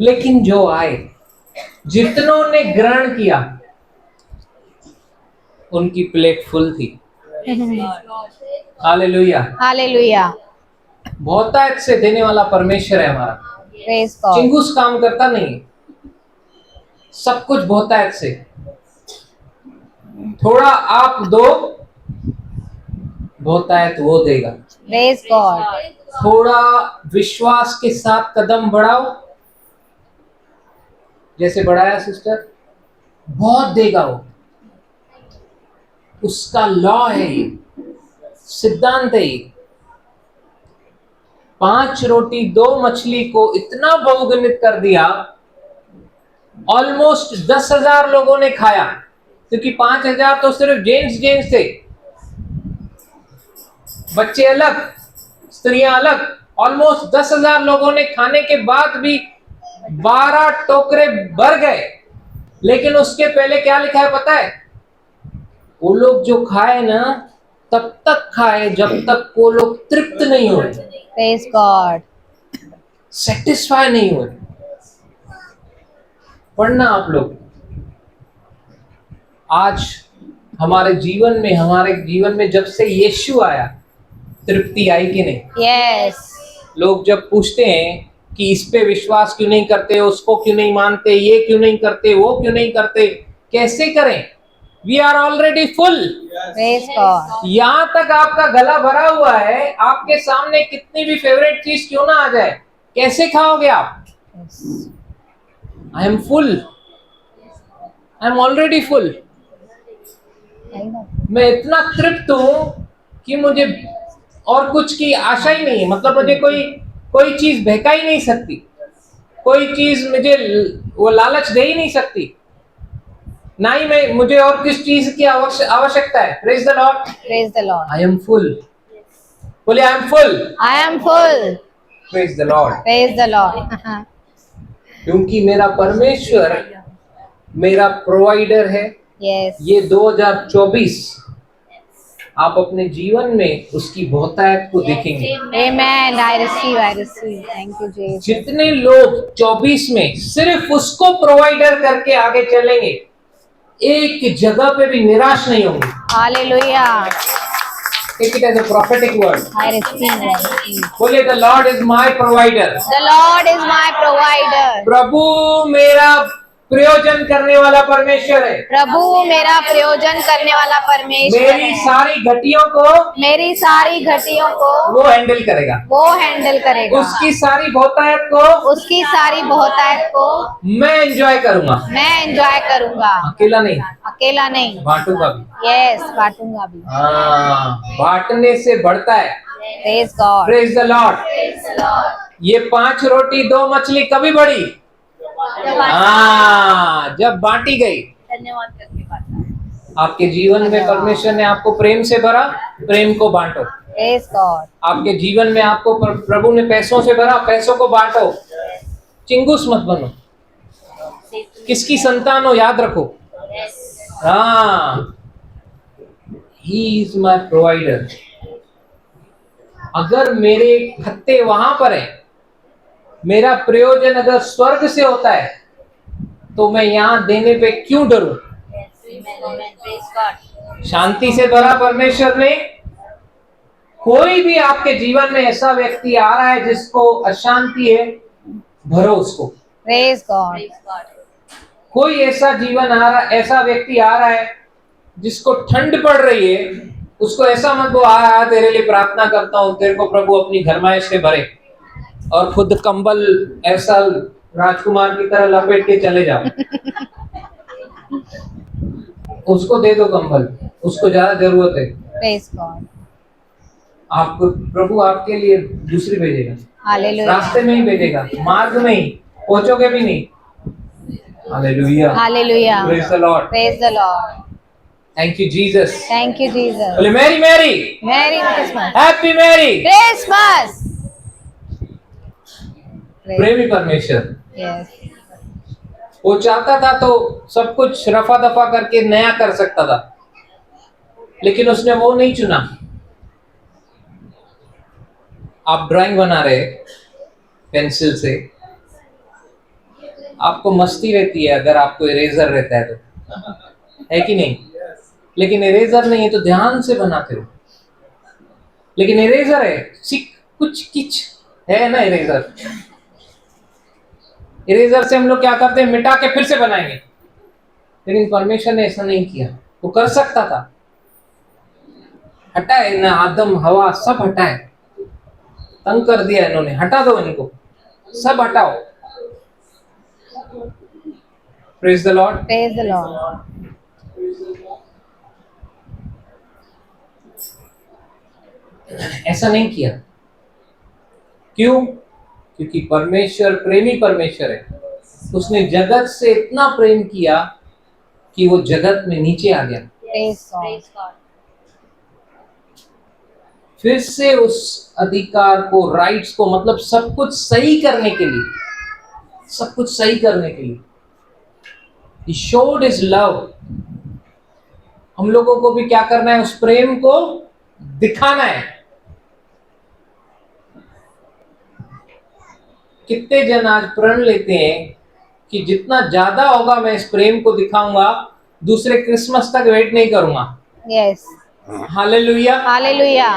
लेकिन जो आए, जितनों ने ग्रहण किया, उनकी प्लेट फुल थी। हालेलुया। Hallelujah. बहुतायत से देने वाला परमेश्वर है हमारा। Praise God. चिंगूस काम करता नहीं, सब कुछ बहुतायत से। थोड़ा आप दो, बहुतायत वो देगा। Praise God. थोड़ा विश्वास के साथ कदम बढ़ाओ, जैसे बढ़ाया सिस्टर, बहुत देगा वो। उसका लॉ है ये, सिद्धांत है ये। 5 रोटी 2 मछली को इतना बहुगुणित कर दिया, ऑलमोस्ट 10,000 लोगों ने खाया, क्योंकि 5,000 तो सिर्फ जेंट्स थे, बच्चे अलग, स्त्रियां अलग। ऑलमोस्ट 10,000 लोगों ने खाने के बाद भी 12 टोकरे भर गए, लेकिन उसके पहले क्या लिखा है पता है? वो लोग जो खाए ना, तब तक खाए जब तक वो लोग तृप्त नहीं हुए, Praise God. सेटिस्फाई नहीं हुए। पढ़ना आप लोग। आज हमारे जीवन में जब से यीशु आया, तृप्ति आई कि नहीं? Yes. लोग जब पूछते हैं कि इस पे विश्वास क्यों नहीं करते, उसको क्यों नहीं मानते, ये क्यों नहीं करते, वो क्यों नहीं करते, कैसे करें? We are already full. Praise God. यहां तक आपका गला भरा हुआ है, आपके सामने कितनी भी फेवरेट चीज क्यों ना आ जाए, कैसे खाओगे आप? Yes. I am full, I am already full. मैं इतना तृप्त हूं कि मुझे और कुछ की आशा ही नहीं है। मतलब मुझे कोई चीज बहका ही नहीं सकती, कोई चीज मुझे वो लालच दे ही नहीं सकती, ना ही मुझे और किस चीज की आवश्यकता है। Praise the Lord. Praise the Lord. I am full. बोलिए I am full. I am full. Praise the Lord. Praise the Lord. क्योंकि मेरा परमेश्वर मेरा प्रोवाइडर है। Yes. ये 2024 आप अपने जीवन में उसकी बहुतायत को देखेंगे। Amen. I receive. Thank you, Jesus. जितने लोग 24 में सिर्फ उसको प्रोवाइडर करके आगे चलेंगे, एक जगह पे भी निराश नहीं होंगे। Hallelujah. Take it as a prophetic word. I receive. बोलिए the Lord is my provider. The Lord is my provider. प्रभु मेरा प्रयोजन करने वाला परमेश्वर है। प्रभु मेरा प्रयोजन करने वाला परमेश्वर मेरी है। सारी घटियों को मेरी सारी घटियों को वो हैंडल करेगा। वो हैंडल करेगा। उसकी सारी बहुतायत को उसकी सारी बहुतायत को मैं एंजॉय करूंगा। मैं एंजॉय करूंगा। अकेला नहीं, अकेला नहीं। बांटूंगा भी। यस, बांटूंगा भी। हाँ, बांटने से बढ़ता है। Praise God. Praise the Lord. ये 5 रोटी 2 मछली कभी बढ़ी? हाँ, जब बांटी गई। धन्यवाद करके बांटा। आपके जीवन में परमेश्वर ने आपको प्रेम से भरा, प्रेम को बांटो। Praise God. आपके जीवन में आपको प्रभु ने पैसों से भरा, पैसों को बांटो। चिंगूस मत बनो। किसकी संतान हो याद रखो। हाँ, ही इज माई प्रोवाइडर। अगर मेरे खत्ते वहां पर है, मेरा प्रयोजन अगर स्वर्ग से होता है, तो मैं यहां देने पे क्यों डरूं? शांति से भरा परमेश्वर ने। कोई भी आपके जीवन में ऐसा व्यक्ति आ रहा है जिसको अशांति है, भरो उसको। Praise God. कोई ऐसा ऐसा व्यक्ति आ रहा है जिसको ठंड पड़ रही है, उसको ऐसा मत बोलो आ तेरे लिए प्रार्थना करता हूं, तेरे को प्रभु अपनी घरमाइश से भरे, और खुद कंबल ऐसा राजकुमार की तरह लपेट के चले जाओ। उसको दे दो कंबल, उसको ज्यादा जरूरत है। Praise God. आपको प्रभु आपके लिए दूसरी भेजेगा, हालेलुया। रास्ते में ही भेजेगा, मार्ग में ही, पहुंचोगे भी नहीं। Hallelujah. Hallelujah. Praise the Lord. Praise the Lord. Thank you Jesus. Thank you Jesus. बोले merry merry, merry Christmas. Happy merry. Christmas. प्रेमी परमेश्वर, यस। वो चाहता था तो सब कुछ रफा दफा करके नया कर सकता था, लेकिन उसने वो नहीं चुना। आप ड्राइंग बना रहे पेंसिल से, आपको मस्ती रहती है अगर आपको इरेजर रहता है तो, है कि नहीं? लेकिन इरेजर नहीं है तो ध्यान से बनाते हो। लेकिन इरेजर है, कुछ किच है ना इरेजर। इरेजर से हम लोग क्या करते हैं, मिटा के फिर से बनाएंगे। लेकिन परमेश्वर ने ऐसा नहीं किया। वो कर सकता था, हटाए ना, आदम हवा सब हटाए, तंग कर दिया इन्होंने, हटा दो इनको, सब हटाओ। Praise the Lord. Praise the Lord. ऐसा नहीं किया। क्यों? क्योंकि परमेश्वर प्रेमी परमेश्वर है। उसने जगत से इतना प्रेम किया कि वो जगत में नीचे आ गया। Praise God. फिर से उस अधिकार को, राइट्स को, मतलब सब कुछ सही करने के लिए, सब कुछ सही करने के लिए। He showed his love। हम लोगों को भी क्या करना है? उस प्रेम को दिखाना है। कितने जन आज प्रण लेते हैं कि जितना ज्यादा होगा मैं इस प्रेम को दिखाऊंगा, दूसरे क्रिसमस तक वेट नहीं करूंगा। Yes, hallelujah. हालेलुया।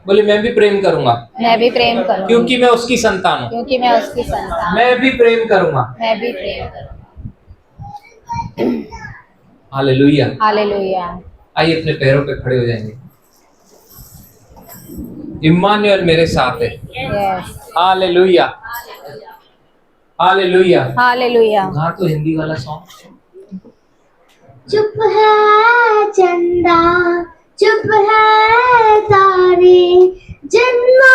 बोले मैं भी प्रेम करूंगा मैं भी प्रेम करूंगी, क्योंकि मैं उसकी संतान हूं। क्योंकि मैं उसकी संतान, मैं भी प्रेम करूंगा। मैं भी प्रेम करूंगी। हालेलुया। हालेलुया। आइए अपने पैरों पे खड़े हो जाएंगे। इम्मानुएल मेरे साथ है। Yes, hallelujah, hallelujah. हालेलुया। हाँ तो हिंदी वाला सॉन्ग। चुप है चंदा, चुप है तारे, जन्मा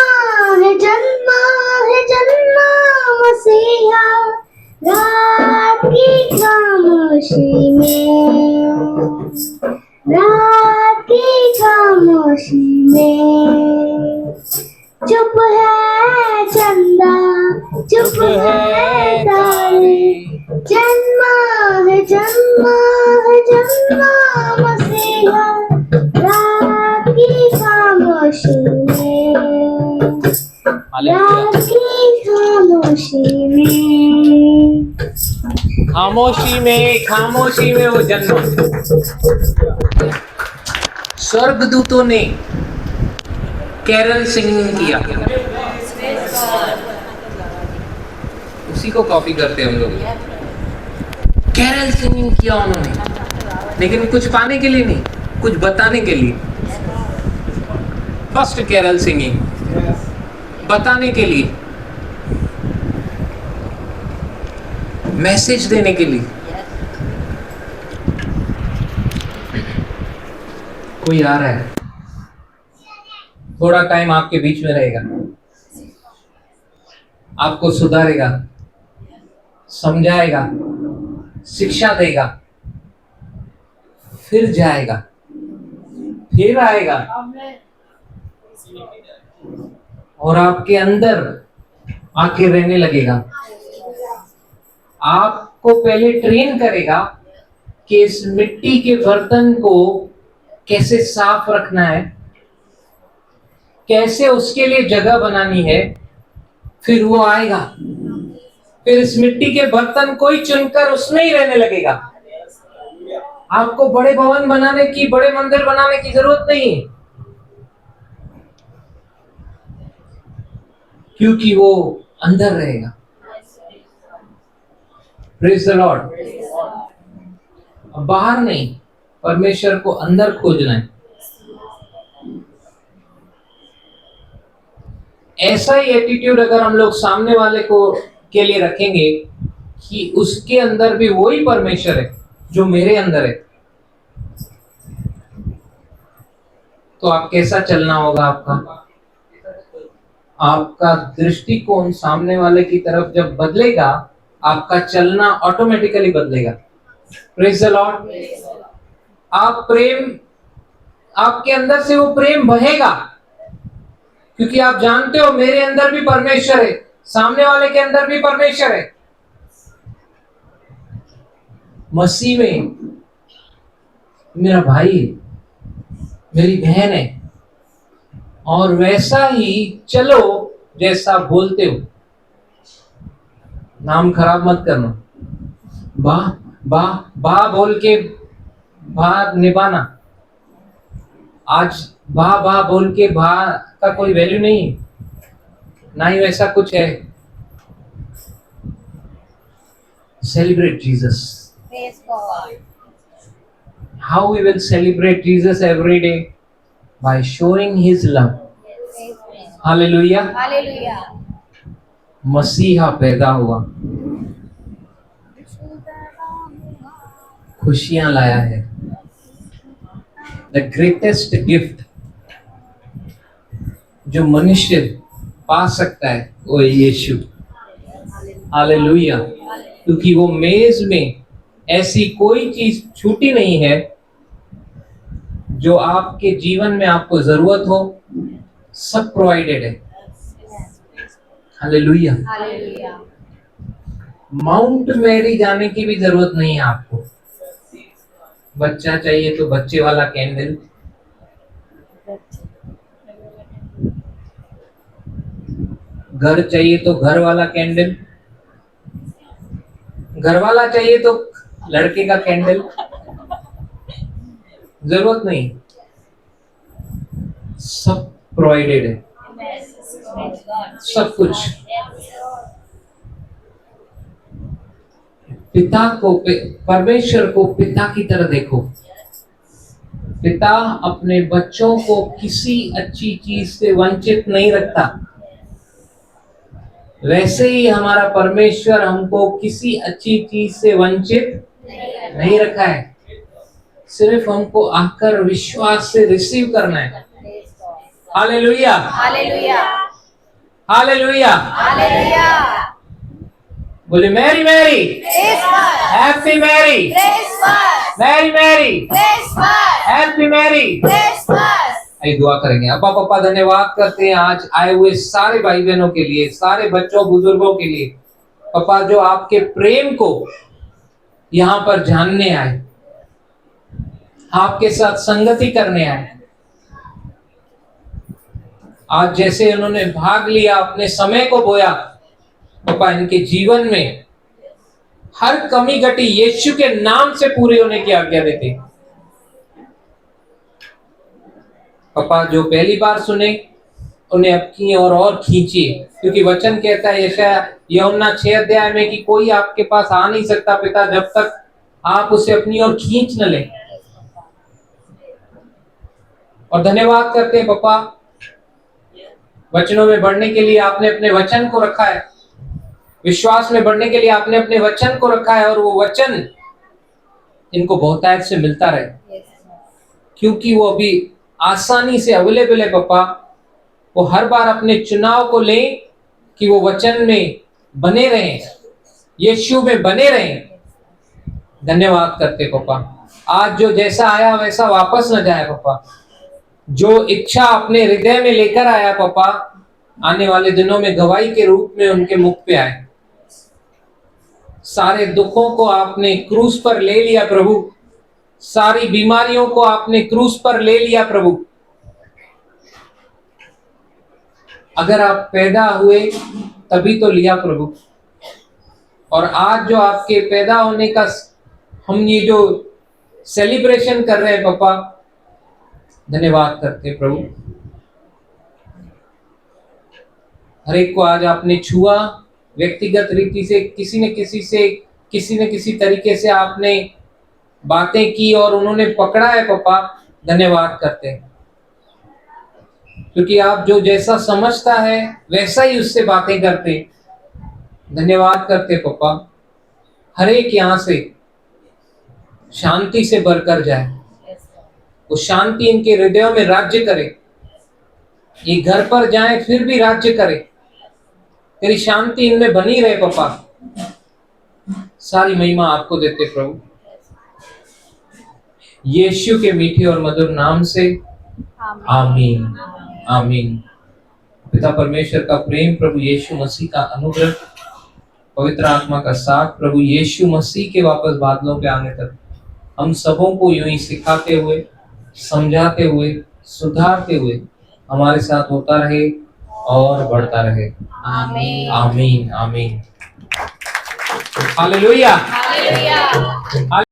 है जन्मा मसीहा, रात की खामोशी में, रात की खामोशी में, चुप है चंदा, चुप है तारे, जन्मा है मसीहा, रात की खामोशी में, रात की खामोशी में, खामोशी में वो जन्मा। स्वर्गदूतों ने कैरल सिंगिंग किया, उसी को कॉपी करते हैं हम लोग। कैरल सिंगिंग किया उन्होंने, लेकिन कुछ पाने के लिए नहीं, कुछ बताने के लिए। फर्स्ट कैरल सिंगिंग बताने के लिए, मैसेज देने के लिए। कोई आ रहा है, थोड़ा टाइम आपके बीच में रहेगा, आपको सुधारेगा, समझाएगा, शिक्षा देगा, फिर जाएगा, फिर आएगा और आपके अंदर आके रहने लगेगा। आपको पहले ट्रेन करेगा कि इस मिट्टी के बर्तन को कैसे साफ रखना है, कैसे उसके लिए जगह बनानी है। फिर वो आएगा, फिर इस मिट्टी के बर्तन को ही चुनकर उसमें ही रहने लगेगा। आपको बड़े भवन बनाने की, बड़े मंदिर बनाने की जरूरत नहीं है, क्योंकि वो अंदर रहेगा। Praise the Lord. बाहर नहीं, परमेश्वर को अंदर खोजना है। ऐसा ही एटीट्यूड अगर हम लोग सामने वाले को के लिए रखेंगे कि उसके अंदर भी वही परमेश्वर है जो मेरे अंदर है, तो आप कैसा चलना होगा? आपका दृष्टिकोण सामने वाले की तरफ जब बदलेगा, आपका चलना ऑटोमेटिकली बदलेगा। Praise the Lord. आप प्रेम, आपके अंदर से वो प्रेम बहेगा, क्योंकि आप जानते हो मेरे अंदर भी परमेश्वर है, सामने वाले के अंदर भी परमेश्वर है। मसीह में मेरा भाई है, मेरी बहन है, और वैसा ही चलो जैसा बोलते हो। नाम खराब मत करना। बा बा बा बोल के भा निभाना। आज बा बा बोल के भा का कोई वैल्यू नहीं है, ना ही वैसा कुछ है। Celebrate Jesus. How we will celebrate Jesus every day? By showing his love. Hallelujah. Hallelujah. मसीहा पैदा हुआ, खुशियां लाया है। The greatest gift जो मनुष्य पा सकता है वो है यीशु। हालेलुया। क्योंकि वो मेज में ऐसी कोई चीज छूटी नहीं है जो आपके जीवन में आपको जरूरत हो, सब प्रोवाइडेड है। हालेलुया। हालेलुया। माउंट मैरी जाने की भी जरूरत नहीं है आपको। बच्चा चाहिए तो बच्चे वाला कैंडल, घर चाहिए तो घर वाला कैंडल, घर वाला चाहिए तो लड़के का कैंडल, जरूरत नहीं, सब प्रोवाइडेड है, सब कुछ। पिता को, परमेश्वर को पिता की तरह देखो। पिता अपने बच्चों को किसी अच्छी चीज से वंचित नहीं रखता, वैसे ही हमारा परमेश्वर हमको किसी अच्छी चीज से वंचित नहीं रखा है। सिर्फ हमको आकर विश्वास से रिसीव करना है। Hallelujah, hallelujah, hallelujah, hallelujah. बोले merry merry, Christmas, happy merry, Christmas, merry merry, Christmas, happy merry. Christmas. आइए दुआ करेंगे। अब्बा पापा धन्यवाद करते हैं आज आए हुए सारे भाई बहनों के लिए, सारे बच्चों बुजुर्गों के लिए पापा, जो आपके प्रेम को यहाँ पर जानने आए, आपके साथ संगति करने आए। आज जैसे उन्होंने भाग लिया, अपने समय को बोया पापा, इनके जीवन में हर कमी घटी यीशु के नाम से पूरी होने की आज्ञा देते। पापा जो पहली बार सुने उन्हें अब की और खींचिए, क्योंकि वचन कहता है यशायाह यूहन्ना 6 अध्याय में कि कोई आपके पास आ नहीं सकता पिता जब तक आप उसे अपनी ओर खींच न लें। और धन्यवाद करते हैं पापा, वचनों में बढ़ने के लिए आपने अपने वचन को रखा है, विश्वास में बढ़ने के लिए आपने अपने वचन को रखा है, और वो वचन इनको बहुतायत से मिलता रहे, क्योंकि वो अभी आसानी से अवेलेबल है पापा। वो हर बार अपने चुनाव को लें कि वो वचन में बने रहें, यीशु में बने रहें। धन्यवाद करते पापा, आज जो जैसा आया वैसा वापस न जाए पापा, जो इच्छा अपने हृदय में लेकर आया पापा, आने वाले दिनों में गवाही के रूप में उनके मुख पे आए। सारे दुखों को आपने क्रूस पर ले लिया प्रभु, सारी बीमारियों को आपने क्रूस पर ले लिया प्रभु। अगर आप पैदा हुए तभी तो लिया प्रभु, और आज जो आपके पैदा होने का हम ये जो सेलिब्रेशन कर रहे हैं पापा, धन्यवाद करते प्रभु। हर एक को आज आपने छुआ, व्यक्तिगत रीति से किसी न किसी तरीके से आपने बातें की और उन्होंने पकड़ा है पापा। धन्यवाद करते हैं, क्योंकि आप जो जैसा समझता है वैसा ही उससे बातें करते। धन्यवाद करते पापा, हर एक यहाँ से शांति से भरकर जाए, वो शांति इनके हृदयों में राज्य करे। ये घर पर जाए फिर भी राज्य करे, तेरी शांति इनमें बनी रहे पापा। सारी महिमा आपको देते प्रभु, यीशु के मीठे और मधुर नाम से आमीन, आमीन। पिता परमेश्वर का प्रेम, प्रभु यीशु मसीह का अनुग्रह, पवित्र आत्मा का साथ, प्रभु यीशु मसीह के वापस बादलों पे आने तक हम सबों को यूं ही सिखाते हुए, समझाते हुए, सुधारते हुए हमारे साथ होता रहे और बढ़ता रहे। आमीन, आमीन, आमीन। Hallelujah, hallelujah.